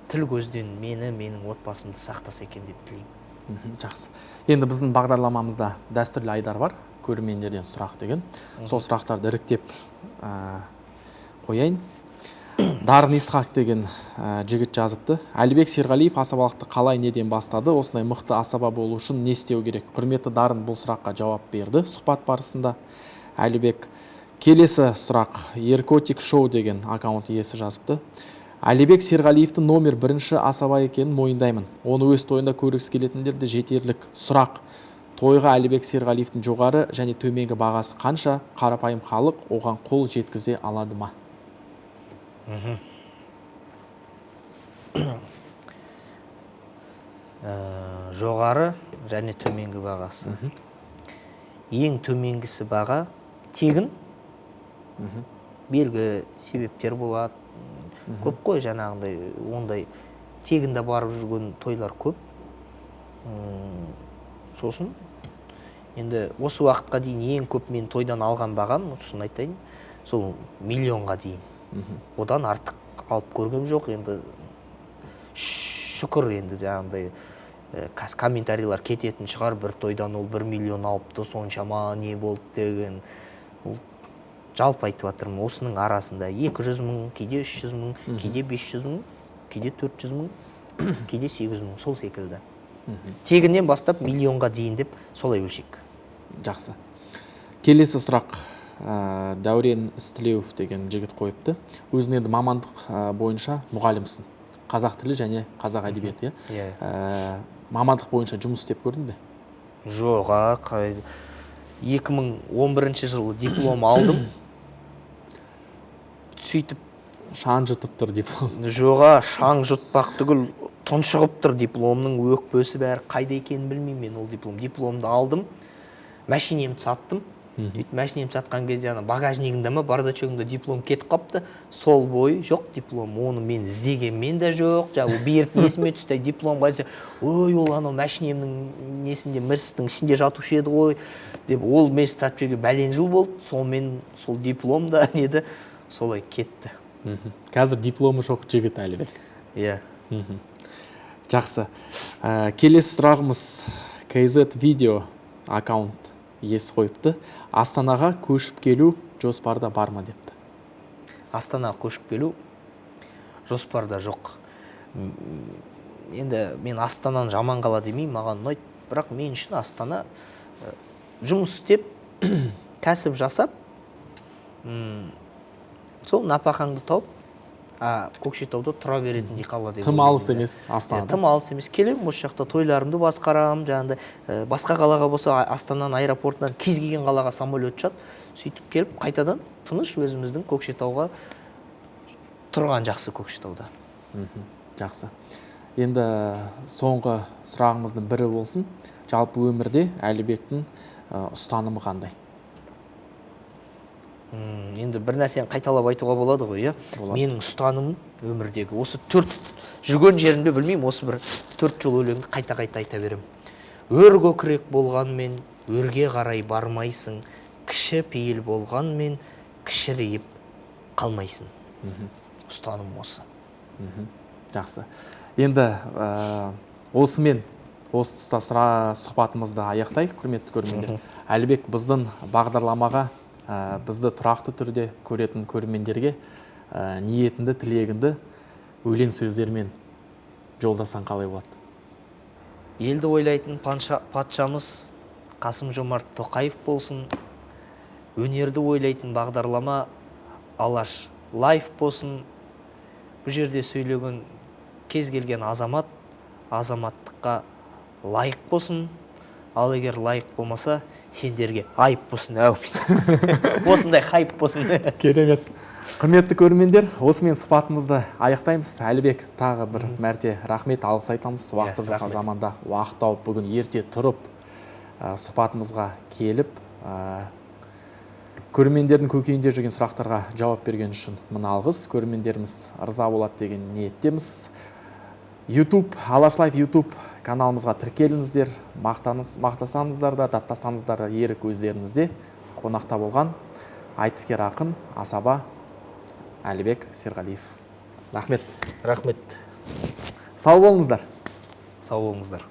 [SPEAKER 1] тіл көзден менің отбасымды сақтаса екен деп тілеймін.
[SPEAKER 2] Жақсы. Енді біздің бағдарламамызда дәстүрлі айдар бар, көрермендерден сұрақ деген. Сол сұрақтарды іріктеп қояйын. Дарын Исхақ деген жігіт жазыпты. Әлібек Серғалиев асабалықты қалай, неден бастады? Осындай мықты асаба болу үшін не істеу керек? Құрметті Дарын бұл сұраққа жауап берді сұхбат барысында. Әлібек. Келесі сұрақ. Еркотик шоу деген аккаунт иесі жазыпты. Әлібек Серғалиевтің номер 1 асаба екенін мойындаймын. Оны өз тойында көргісі келетіндер де жетерлік. Сұрақ. Тойға Әлібек Серғалиевтің жоғары және төменгі бағасы қанша? Қарапайым халық оған қол жеткізе алады ма?
[SPEAKER 1] Жоғары және төменгі бағасы. Ең төменгісі баға тегін. Белгі себептер болады. Көп қой жаңағындай, ондай тегінде барып жүрген тойлар көп. Сосын енді осы уақытқа дейін ең көп мен тойдан алған бағам, шын айтайын, сол миллионға дейін. Одан артық алып көргем жоқ. Енді шүкір, енді жаңағындай комментарийлар кететін шығар, бір тойдан ол 1 миллион алыпты, соншама не болды деген. Жалпы айтып жатырмын, осының арасында 200 мың, кейде 300 мың, кейде 500 мың, кейде 400 мың, кейде 800 мың, сол секілді. Тегінен бастап миллионға дейін деп солай өлшек.
[SPEAKER 2] Жақсы. Келесі сұрақ. Дәурен Істілеуов деген жігіт қойыпты. Өзің енді мамандық бойынша мұғалімсің. Қазақ тілі және қазақ әдебиеті. Мамандық бойынша жұмыс істеп көрдің бе?
[SPEAKER 1] Жоқ, 2011 жылы диплом алдым. Сөйтіп
[SPEAKER 2] шаң жұтып тұр диплом.
[SPEAKER 1] Жоға, шаң жұтпақ түгіл тұншығып тұр дипломның өкпесі бәрі қайда екенін білмеймін мен ол диплом. Дипломды алдым, машинемді саттым. Машинемді сатқан кезде багажнигімде ма бардачогымда диплом кетіп қапты. Сол бой жоқ диплом. Оны мен іздегенмен де жоқ. Жаңағы беріп есіме түсті диплом қайсы. Ой, ол анау машинемнің несінде Мерседтің ішінде жатушы еді ғой деп ол Мерсед сатып жүрген бәлен жыл болды. Сонымен сол диплом да неді солай кетті.
[SPEAKER 2] Қазір дипломы жоқ жігіт Әлібек.
[SPEAKER 1] Иә.
[SPEAKER 2] Жақсы. Келесі сұрағымыз KZ видео аккаунт иесі қойыпты. Астанаға көшіп келу жоспарда бар ма депті.
[SPEAKER 1] Астанаға көшіп келу жоспарда жоқ. Енді мен Астананы жаман қала демеймін, маған ұнайды. Бірақ мен үшін Астана жұмыс істеп, кәсіп жасап, сол напақаңды тауып, Көкшетауда тұра беретіндей қала деп.
[SPEAKER 2] Тым алыс емес Астанада.
[SPEAKER 1] Тым алыс емес. Келемін осы жақта тойларымды басқарамын, жаңағыдай басқа қалаға болса Астананың аэропортынан кез келген қалаға самолет ұшады. Сөйтіп келіп қайтадан тыныш өзіміздің Көкшетауға тұрған жақсы Көкшетауда.
[SPEAKER 2] Жақсы. Енді соңғы сұрағымыздың бірі болсын. Жалпы өмірде Әлібектің ұстанымы қандай?
[SPEAKER 1] Енді бір нәрсені қайталап айтуға болады ғой, менің ұстанымым өмірдегі осы жүрген жерімде білмеймін, осы бір 4 жыл өлеңді қайта-қайта айта беремін. Өр көкірек болғанмен өрге қарай бармайсың, кіші пейіл болғанмен кішірейіп қалмайсың. Ұстаным осы.
[SPEAKER 2] Жақсы. Енді осымен осы тұста сұхбатымызды аяқтайық, құрметті көрермендер. Әлібек біздің бағдарламаға бізді тұрақты түрде көретін көрермендерге ниетіңді, тілегіңді өлең сөздермен жолдасаң қалай болады?
[SPEAKER 1] Елді ойлайтын патшамыз Қасым-Жомарт Тоқаев болсын. Өнерді ойлайтын бағдарлама Алаш лайф болсын. Бұл жерде сөйлеген кез келген азамат азаматтыққа лайық болсын. Ал егер лайық болмаса, сендерге айып болсын, осындай хайп болсын.
[SPEAKER 2] Керемет. Құрметті көрермендер, осымен сұхбатымызды аяқтаймыз. Әлібек, тағы бір мәрте рахмет, алғыс айтамыз. Уақыты жоқ заманда уақыт тауып бүгін ерте тұрып сұхбатымызға келіп, көрермендердің көкейінде жүрген сұрақтарға жауап берген үшін мына алғыс. Көрермендеріміз ырза болады деген ниеттеміз. YouTube, Алаш Лайф YouTube каналымызға тіркеліңіздер, мақтасаңыздар да, даттасаңыздар да ерік өздеріңізде. Қонақта болған айтыскер ақын Асаба Әлібек Серғалиев. Рахмет.
[SPEAKER 1] Рахмет.
[SPEAKER 2] Сау болыңыздар.
[SPEAKER 1] Сау болыңыздар.